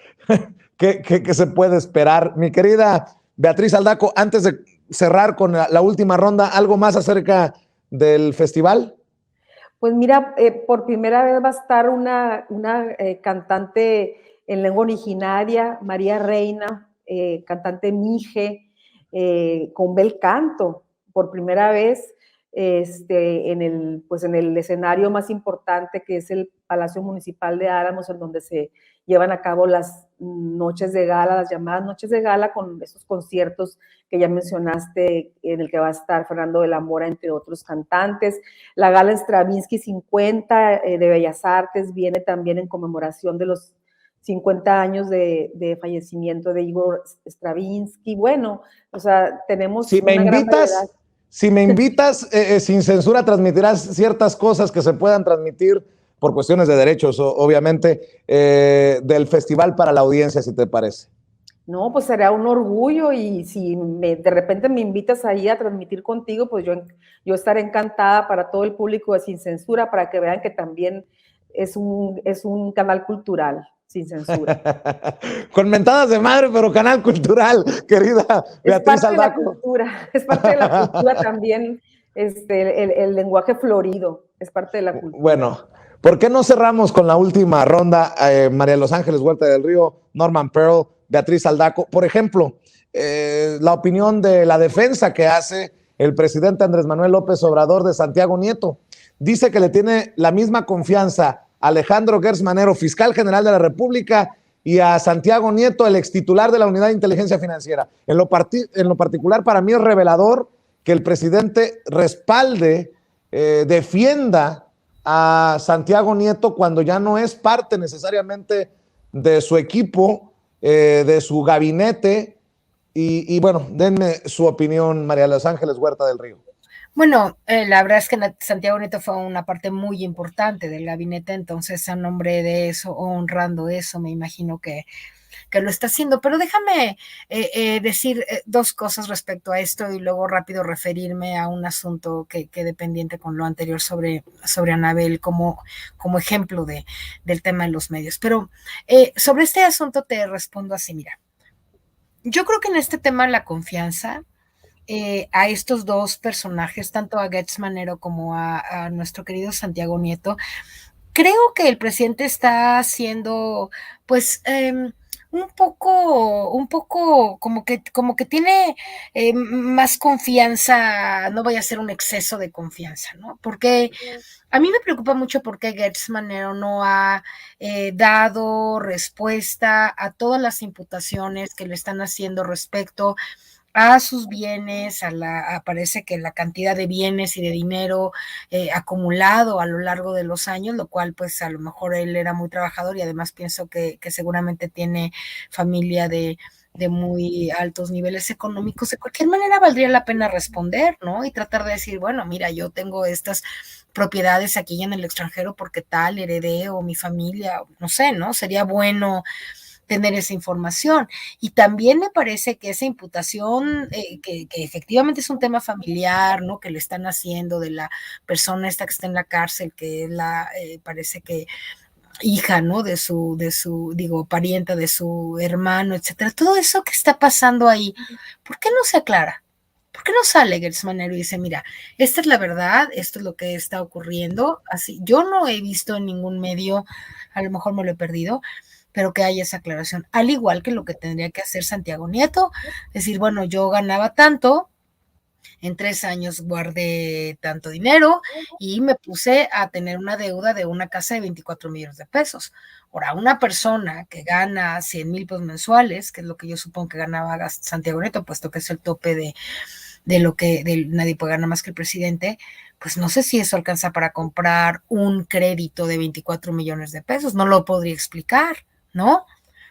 ¿qué se puede esperar? Mi querida Beatriz Aldaco, antes de cerrar con la última ronda, ¿algo más acerca del festival? Pues mira, por primera vez va a estar una cantante en lengua originaria, María Reina, cantante mije, con bel canto, por primera vez pues en el escenario más importante, que es el Palacio Municipal de Álamos, en donde se llevan a cabo las noches de gala, las llamadas noches de gala, con esos conciertos que ya mencionaste, en el que va a estar Fernando de la Mora, entre otros cantantes. La gala Stravinsky 50 de Bellas Artes viene también en conmemoración de los 50 años de fallecimiento de Igor Stravinsky. Bueno, o sea, tenemos una gran variedad. Si me invitas, sin censura, transmitirás ciertas cosas que se puedan transmitir por cuestiones de derechos, obviamente, del festival para la audiencia, si te parece. No, pues será un orgullo, y si de repente me invitas ahí a transmitir contigo, pues yo estaré encantada, para todo el público de Sin Censura, para que vean que también es un canal cultural, sin censura. Con mentadas de madre, pero canal cultural, querida Beatriz Aldaco. Es parte de la cultura también, el lenguaje florido, es parte de la cultura. Bueno, ¿por qué no cerramos con la última ronda? María de los Ángeles Huerta del Río, Norman Pearl, Beatriz Aldaco. Por ejemplo, la opinión de la defensa que hace el presidente Andrés Manuel López Obrador de Santiago Nieto. Dice que le tiene la misma confianza a Alejandro Gertz Manero, fiscal general de la República, y a Santiago Nieto, el extitular de la Unidad de Inteligencia Financiera. En lo particular, para mí es revelador que el presidente respalde, defienda a Santiago Nieto cuando ya no es parte necesariamente de su equipo, de su gabinete. Y bueno, denme su opinión, María de los Ángeles Huerta del Río. Bueno, la verdad es que Santiago Nieto fue una parte muy importante del gabinete, entonces a nombre de eso, honrando eso, me imagino que lo está haciendo. Pero déjame decir dos cosas respecto a esto, y luego rápido referirme a un asunto que quede pendiente con lo anterior sobre Anabel como ejemplo del tema de los medios. Pero sobre este asunto te respondo así, mira, yo creo que en este tema la confianza a estos dos personajes, tanto a Gertz Manero como a nuestro querido Santiago Nieto, creo que el presidente está haciendo, pues, un poco como que tiene más confianza, no vaya a ser un exceso de confianza, ¿no? Porque a mí me preocupa mucho porque Gertz Manero no ha dado respuesta a todas las imputaciones que le están haciendo respecto a sus bienes, parece que la cantidad de bienes y de dinero acumulado a lo largo de los años, lo cual pues a lo mejor él era muy trabajador, y además pienso que seguramente tiene familia de muy altos niveles económicos. De cualquier manera valdría la pena responder, ¿no? Y tratar de decir, bueno, mira, yo tengo estas propiedades aquí en el extranjero porque tal, heredé, o mi familia, no sé, ¿no? Sería bueno tener esa información. Y también me parece que esa imputación, que efectivamente es un tema familiar, ¿no? Que le están haciendo de la persona esta que está en la cárcel, que es parece que hija, ¿no? De su, parienta de su hermano, etcétera. Todo eso que está pasando ahí, ¿por qué no se aclara? ¿Por qué no sale Gertz Manero y dice, mira, esta es la verdad, esto es lo que está ocurriendo? Así, yo no he visto en ningún medio, a lo mejor me lo he perdido, pero que haya esa aclaración, al igual que lo que tendría que hacer Santiago Nieto, decir, bueno, yo ganaba tanto, en 3 años guardé tanto dinero y me puse a tener una deuda de una casa de 24 millones de pesos. Ahora, una persona que gana 100,000 pesos mensuales, que es lo que yo supongo que ganaba Santiago Nieto, puesto que es el tope de lo que nadie puede ganar más que el presidente, pues no sé si eso alcanza para comprar un crédito de 24 millones de pesos, no lo podría explicar, ¿no?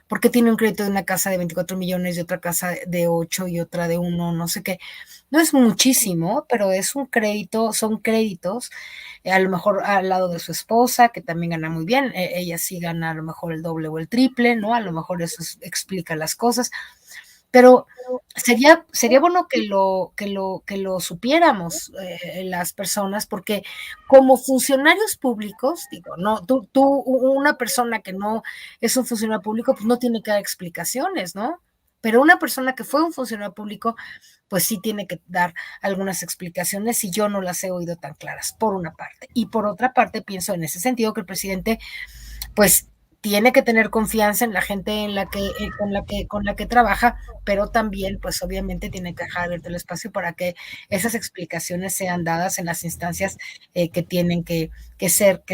Porque tiene un crédito de una casa de 24 millones y otra casa de 8 y otra de 1, no sé qué. No es muchísimo, pero es un crédito, son créditos, a lo mejor al lado de su esposa, que también gana muy bien, ella sí gana a lo mejor el doble o el triple, ¿no? A lo mejor eso explica las cosas. pero sería bueno que lo supiéramos las personas, porque como funcionarios públicos, digo, no, una persona que no es un funcionario público, pues no tiene que dar explicaciones, ¿no? Pero una persona que fue un funcionario público, pues sí tiene que dar algunas explicaciones, y yo no las he oído tan claras, por una parte. Y por otra parte, pienso en ese sentido que el presidente, pues, tiene que tener confianza en la gente con la que trabaja, pero también, pues obviamente tiene que dejar abierto el espacio para que esas explicaciones sean dadas en las instancias que tienen que ser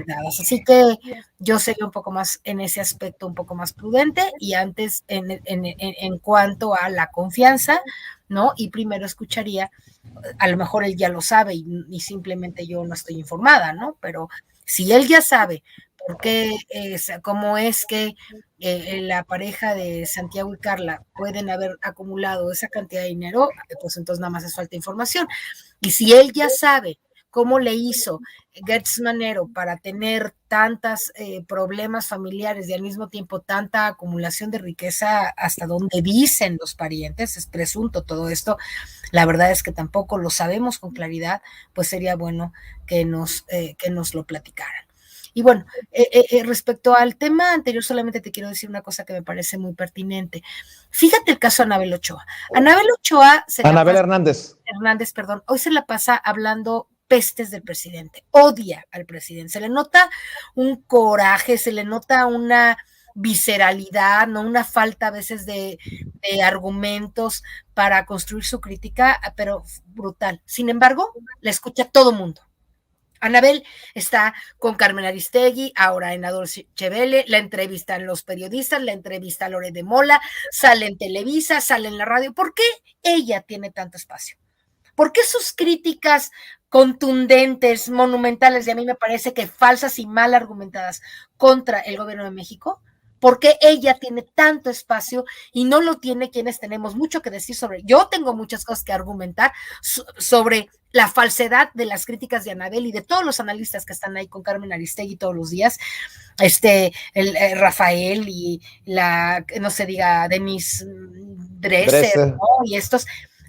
dadas. Así que yo sería un poco más en ese aspecto, un poco más prudente, y antes en cuanto a la confianza, ¿no? Y primero escucharía, a lo mejor él ya lo sabe y simplemente yo no estoy informada, ¿no? Pero si él ya sabe por qué, cómo es que la pareja de Santiago y Carla pueden haber acumulado esa cantidad de dinero, pues entonces nada más es falta información. Y si él ya sabe cómo le hizo Gertz Manero para tener tantos problemas familiares y al mismo tiempo tanta acumulación de riqueza, hasta donde dicen los parientes, es presunto todo esto, la verdad es que tampoco lo sabemos con claridad, pues sería bueno que nos lo platicaran. Y bueno, respecto al tema anterior, solamente te quiero decir una cosa que me parece muy pertinente. Fíjate el caso de Anabel Ochoa. Anabel Ochoa Anabel Hernández. Perdón, hoy se la pasa hablando pestes del presidente, odia al presidente, se le nota un coraje, se le nota una visceralidad, no, una falta a veces de argumentos para construir su crítica, pero brutal. Sin embargo, la escucha todo mundo. Anabel está con Carmen Aristegui, ahora en Adolfo Chevele, la entrevistan los periodistas, la entrevista a Lore de Mola, sale en Televisa, sale en la radio. ¿Por qué ella tiene tanto espacio? ¿Por qué sus críticas contundentes, monumentales, y a mí me parece que falsas y mal argumentadas contra el gobierno de México? ¿Por qué ella tiene tanto espacio y no lo tiene quienes tenemos mucho que decir sobre? Yo tengo muchas cosas que argumentar sobre la falsedad de las críticas de Anabel y de todos los analistas que están ahí con Carmen Aristegui todos los días, Rafael y no se diga, Denise Dresser, ¿no? Y estos.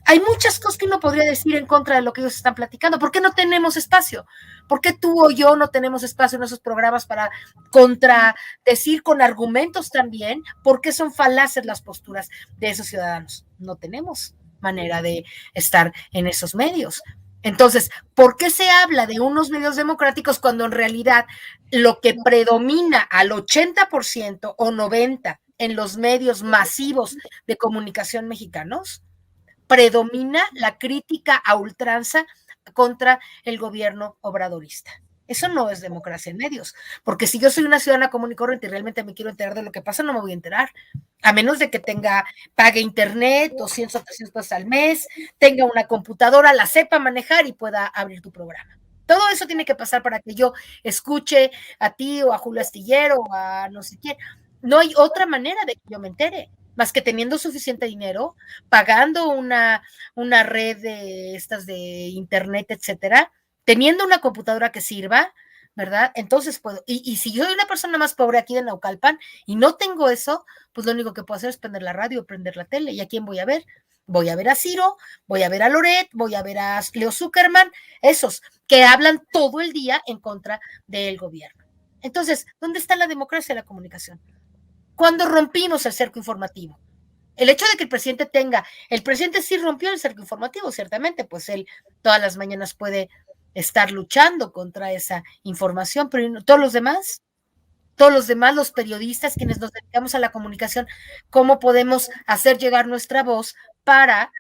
Hay muchas cosas que uno podría decir en contra de lo que ellos están platicando. ¿Por qué no tenemos espacio? ¿Por qué tú o yo no tenemos espacio en esos programas para contradecir con argumentos también por qué son falaces las posturas de esos ciudadanos? No tenemos manera de estar en esos medios. Entonces, ¿por qué se habla de unos medios democráticos cuando en realidad lo que predomina al 80% o 90% en los medios masivos de comunicación mexicanos? Predomina la crítica a ultranza contra el gobierno obradorista. Eso no es democracia en medios, porque si yo soy una ciudadana común y corriente y realmente me quiero enterar de lo que pasa, no me voy a enterar, a menos de que pague internet, 200 o 300 pesos al mes, tenga una computadora, la sepa manejar y pueda abrir tu programa. Todo eso tiene que pasar para que yo escuche a ti o a Julio Astillero o a no sé quién. No hay otra manera de que yo me entere, más que teniendo suficiente dinero, pagando una red de estas de internet, etcétera, teniendo una computadora que sirva, ¿verdad? Entonces puedo, y si yo soy una persona más pobre aquí de Naucalpan y no tengo eso, pues lo único que puedo hacer es prender la radio, prender la tele. ¿Y a quién voy a ver? Voy a ver a Ciro, voy a ver a Loret, voy a ver a Leo Zuckerman, esos que hablan todo el día en contra del gobierno. Entonces, ¿dónde está la democracia de la comunicación? Cuando rompimos el cerco informativo. El hecho de que el presidente sí rompió el cerco informativo, ciertamente, pues él todas las mañanas puede estar luchando contra esa información, pero todos los demás, los periodistas, quienes nos dedicamos a la comunicación, ¿cómo podemos hacer llegar nuestra voz para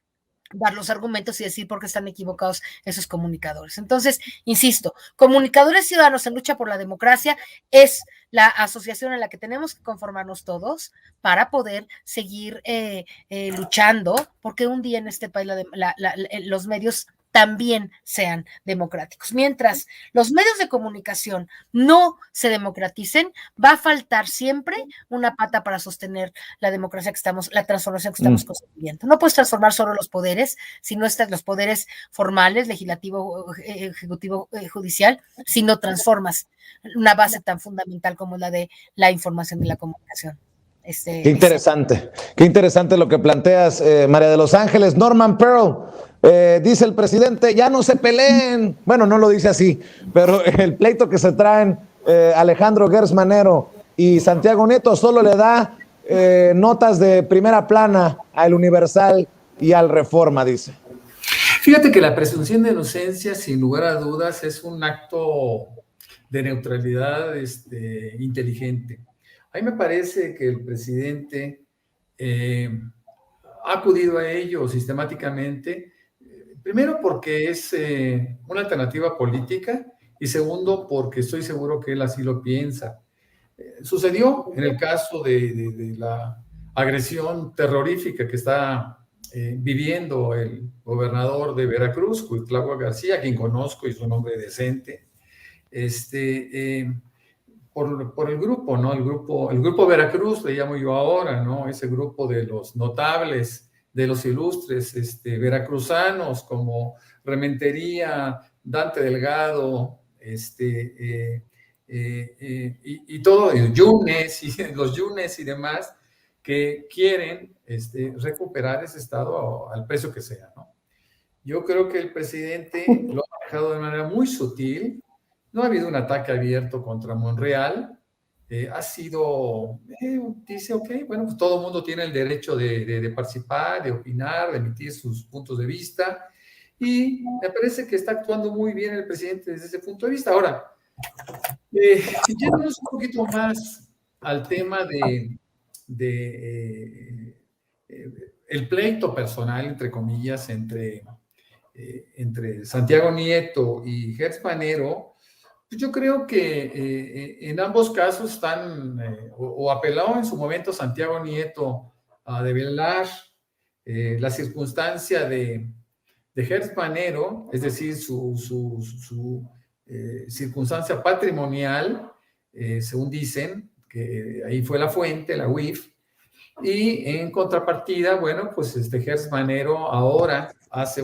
dar los argumentos y decir por qué están equivocados esos comunicadores? Entonces, insisto, Comunicadores Ciudadanos en Lucha por la Democracia es la asociación en la que tenemos que conformarnos todos para poder seguir luchando, porque un día en este país los medios también sean democráticos. Mientras los medios de comunicación no se democraticen, va a faltar siempre una pata para sostener la democracia la transformación que estamos construyendo. No puedes transformar solo los poderes, si no están los poderes formales, legislativo, ejecutivo, judicial, si no transformas una base tan fundamental como la de la información y la comunicación. Qué interesante lo que planteas, María de los Ángeles. Norman Pearl, dice el presidente, ya no se peleen. Bueno, no lo dice así, pero el pleito que se traen Alejandro Gertz Manero y Santiago Nieto solo le da notas de primera plana al Universal y al Reforma, dice. Fíjate que la presunción de inocencia, sin lugar a dudas, es un acto de neutralidad inteligente. A mí me parece que el presidente ha acudido a ello sistemáticamente, primero porque es una alternativa política y segundo porque estoy seguro que él así lo piensa. Sucedió en el caso de la agresión terrorífica que está viviendo el gobernador de Veracruz, Cuitlahua García, quien conozco y es un hombre decente, por el grupo, ¿no? El grupo Veracruz, le llamo yo ahora, ¿no? Ese grupo de los notables, de los ilustres veracruzanos, como Rementería, Dante Delgado, y todo, los Yunes y demás, que quieren recuperar ese estado al precio que sea, ¿no? Yo creo que el presidente lo ha manejado de manera muy sutil. No ha habido un ataque abierto contra Monreal. Ha sido, dice, ok, bueno, pues todo el mundo tiene el derecho de participar, de opinar, de emitir sus puntos de vista. Y me parece que está actuando muy bien el presidente desde ese punto de vista. Ahora, yéndonos un poquito más al tema el pleito personal, entre comillas, entre Santiago Nieto y Gertz Manero, pues yo creo que en ambos casos están, o apeló en su momento Santiago Nieto a develar la circunstancia de Gertz Manero, es decir, su circunstancia patrimonial, según dicen, que ahí fue la fuente, la UIF, y en contrapartida, bueno, pues Gertz Manero ahora hace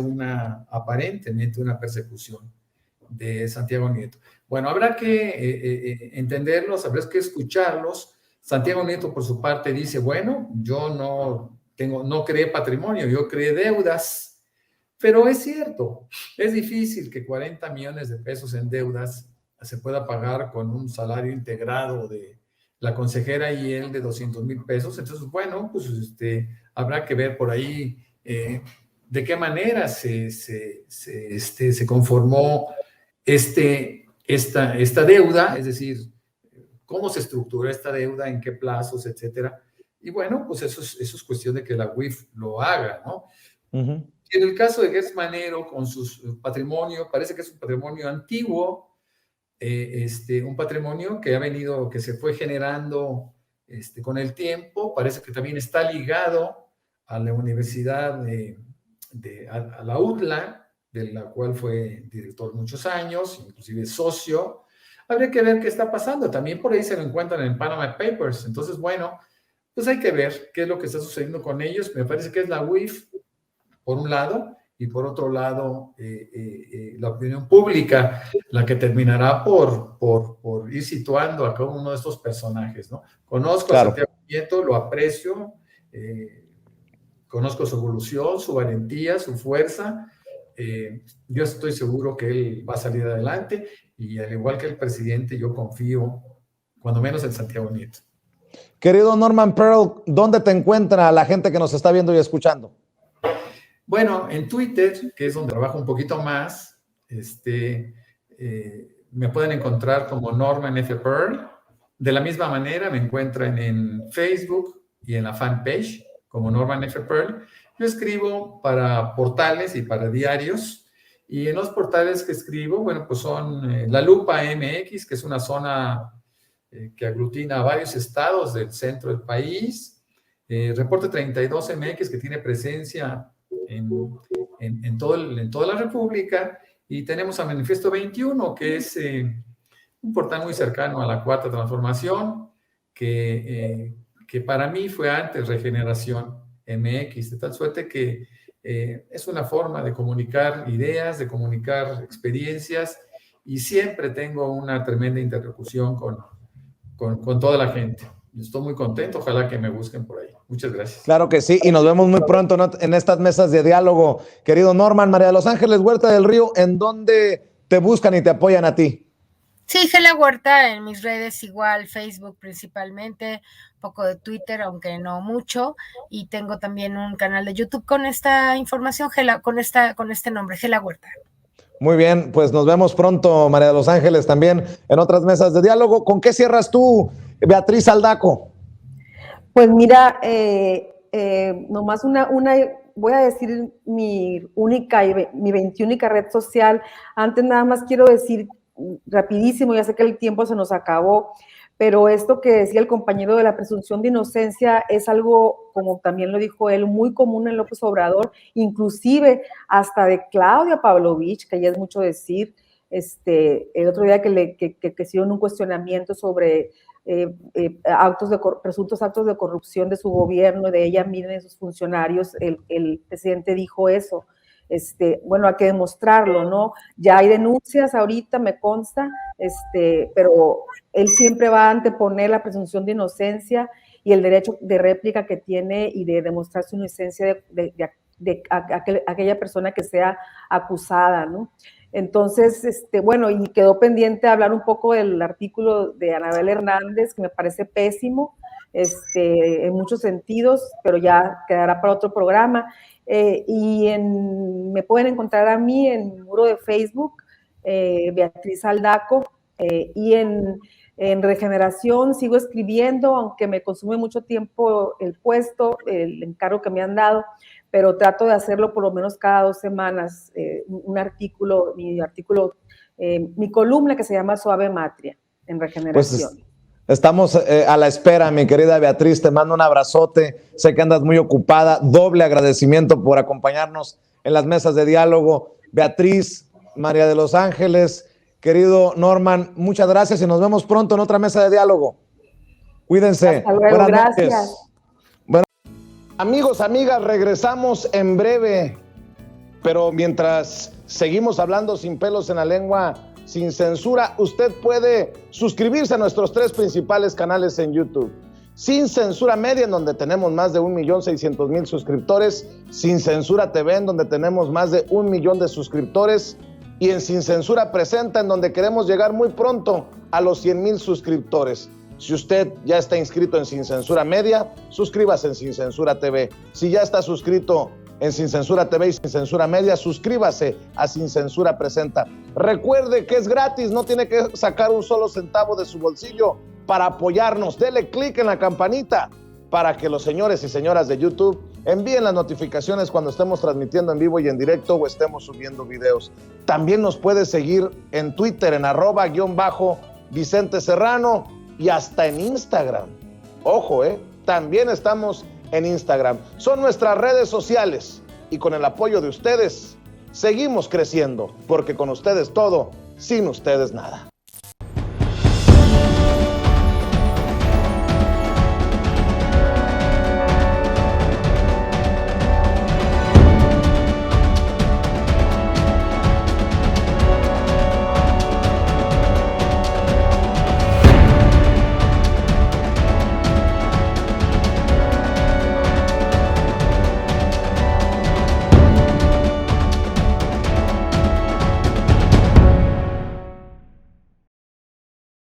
aparentemente una persecución de Santiago Nieto. Bueno, habrá que entenderlos, habrá que escucharlos. Santiago Nieto, por su parte, dice, bueno, yo no creé patrimonio, yo creé deudas. Pero es cierto, es difícil que 40 millones de pesos en deudas se pueda pagar con un salario integrado de la consejera y él de 200,000 pesos. Entonces, bueno, pues habrá que ver por ahí de qué manera se conformó esta deuda, es decir, cómo se estructuró esta deuda, en qué plazos, etcétera. Y bueno, pues eso es cuestión de que la UIF lo haga, ¿no? Uh-huh. En el caso de Gertz Manero, con su patrimonio, parece que es un patrimonio antiguo, un patrimonio que se fue generando con el tiempo, parece que también está ligado a la universidad a la UTLA, de la cual fue director muchos años, inclusive socio. Habría que ver qué está pasando. También por ahí se lo encuentran en Panama Papers. Entonces, bueno, pues hay que ver qué es lo que está sucediendo con ellos. Me parece que es la UIF, por un lado, y por otro lado, la opinión pública, la que terminará por ir situando a cada uno de estos personajes, ¿no? Conozco a Santiago Nieto, lo aprecio, conozco su evolución, su valentía, su fuerza. Yo estoy seguro que él va a salir adelante y al igual que el presidente, yo confío, cuando menos en Santiago Nieto. Querido Norman Pearl, ¿dónde te encuentra la gente que nos está viendo y escuchando? Bueno, en Twitter, que es donde trabajo un poquito más, me pueden encontrar como Norman F. Pearl. De la misma manera me encuentran en Facebook y en la fanpage como Norman F. Pearl. Yo escribo para portales y para diarios, y en los portales que escribo, bueno, pues son La Lupa MX, que es una zona que aglutina a varios estados del centro del país, Reporte 32 MX, que tiene presencia en toda la República, y tenemos a Manifiesto 21, que es un portal muy cercano a la Cuarta Transformación, que para mí fue antes Regeneración MX, de tal suerte que es una forma de comunicar ideas, de comunicar experiencias, y siempre tengo una tremenda interlocución con toda la gente. estoy muy contento, ojalá que me busquen por ahí. Muchas gracias. Claro que sí, y nos vemos muy pronto en estas mesas de diálogo. Querido Norman, María de los Ángeles Huerta del Río, ¿en dónde te buscan y te apoyan a ti? Sí, Gela Huerta en mis redes igual, Facebook principalmente, un poco de Twitter, aunque no mucho, y tengo también un canal de YouTube con esta información, con este nombre, Gela Huerta. Muy bien, pues nos vemos pronto, María de los Ángeles, también en otras mesas de diálogo. ¿Con qué cierras tú, Beatriz Aldaco? Pues mira, nomás voy a decir mi única y mi 21ª red social. Antes nada más quiero decir rapidísimo, ya sé que el tiempo se nos acabó, pero esto que decía el compañero de la presunción de inocencia es algo, como también lo dijo él, muy común en López Obrador, inclusive hasta de Claudia Pavlovich, que ya es mucho decir. El otro día que hicieron un cuestionamiento sobre presuntos actos de corrupción de su gobierno, de ella misma y de sus funcionarios, el presidente dijo eso. Bueno, hay que demostrarlo, ¿no? Ya hay denuncias ahorita, me consta, pero él siempre va a anteponer la presunción de inocencia y el derecho de réplica que tiene y de demostrar su inocencia de aquella persona que sea acusada, ¿no? Entonces, bueno, y quedó pendiente hablar un poco del artículo de Anabel Hernández, que me parece pésimo, en muchos sentidos, pero ya quedará para otro programa. Me pueden encontrar a mí en mi muro de Facebook, Beatriz Aldaco, y en Regeneración sigo escribiendo, aunque me consume mucho tiempo el puesto, el encargo que me han dado, pero trato de hacerlo por lo menos cada 2 semanas, mi columna que se llama Suave Matria, en Regeneración. Pues estamos a la espera, mi querida Beatriz, te mando un abrazote, sé que andas muy ocupada, doble agradecimiento por acompañarnos en las mesas de diálogo. Beatriz, María de los Ángeles, querido Norman, muchas gracias y nos vemos pronto en otra mesa de diálogo. Cuídense. Hasta luego, buenas gracias. Noches. Bueno, amigos, amigas, regresamos en breve, pero mientras seguimos hablando sin pelos en la lengua, sin censura, usted puede suscribirse a nuestros 3 principales canales en YouTube. Sin Censura Media, en donde tenemos más de 1,600,000 suscriptores. Sin Censura TV, en donde tenemos más de 1 millón de suscriptores. Y en Sin Censura Presenta, en donde queremos llegar muy pronto a los 100,000 suscriptores. Si usted ya está inscrito en Sin Censura Media, suscríbase en Sin Censura TV. Si ya está suscrito en Sin Censura TV y Sin Censura Media, suscríbase a Sin Censura Presenta. Recuerde que es gratis, no tiene que sacar un solo centavo de su bolsillo para apoyarnos. Dele clic en la campanita para que los señores y señoras de YouTube envíen las notificaciones cuando estemos transmitiendo en vivo y en directo o estemos subiendo videos. También nos puede seguir en Twitter en @_Vicente Serrano y hasta en Instagram. Ojo, también estamos en Instagram. Son nuestras redes sociales y con el apoyo de ustedes seguimos creciendo, porque con ustedes todo, sin ustedes nada.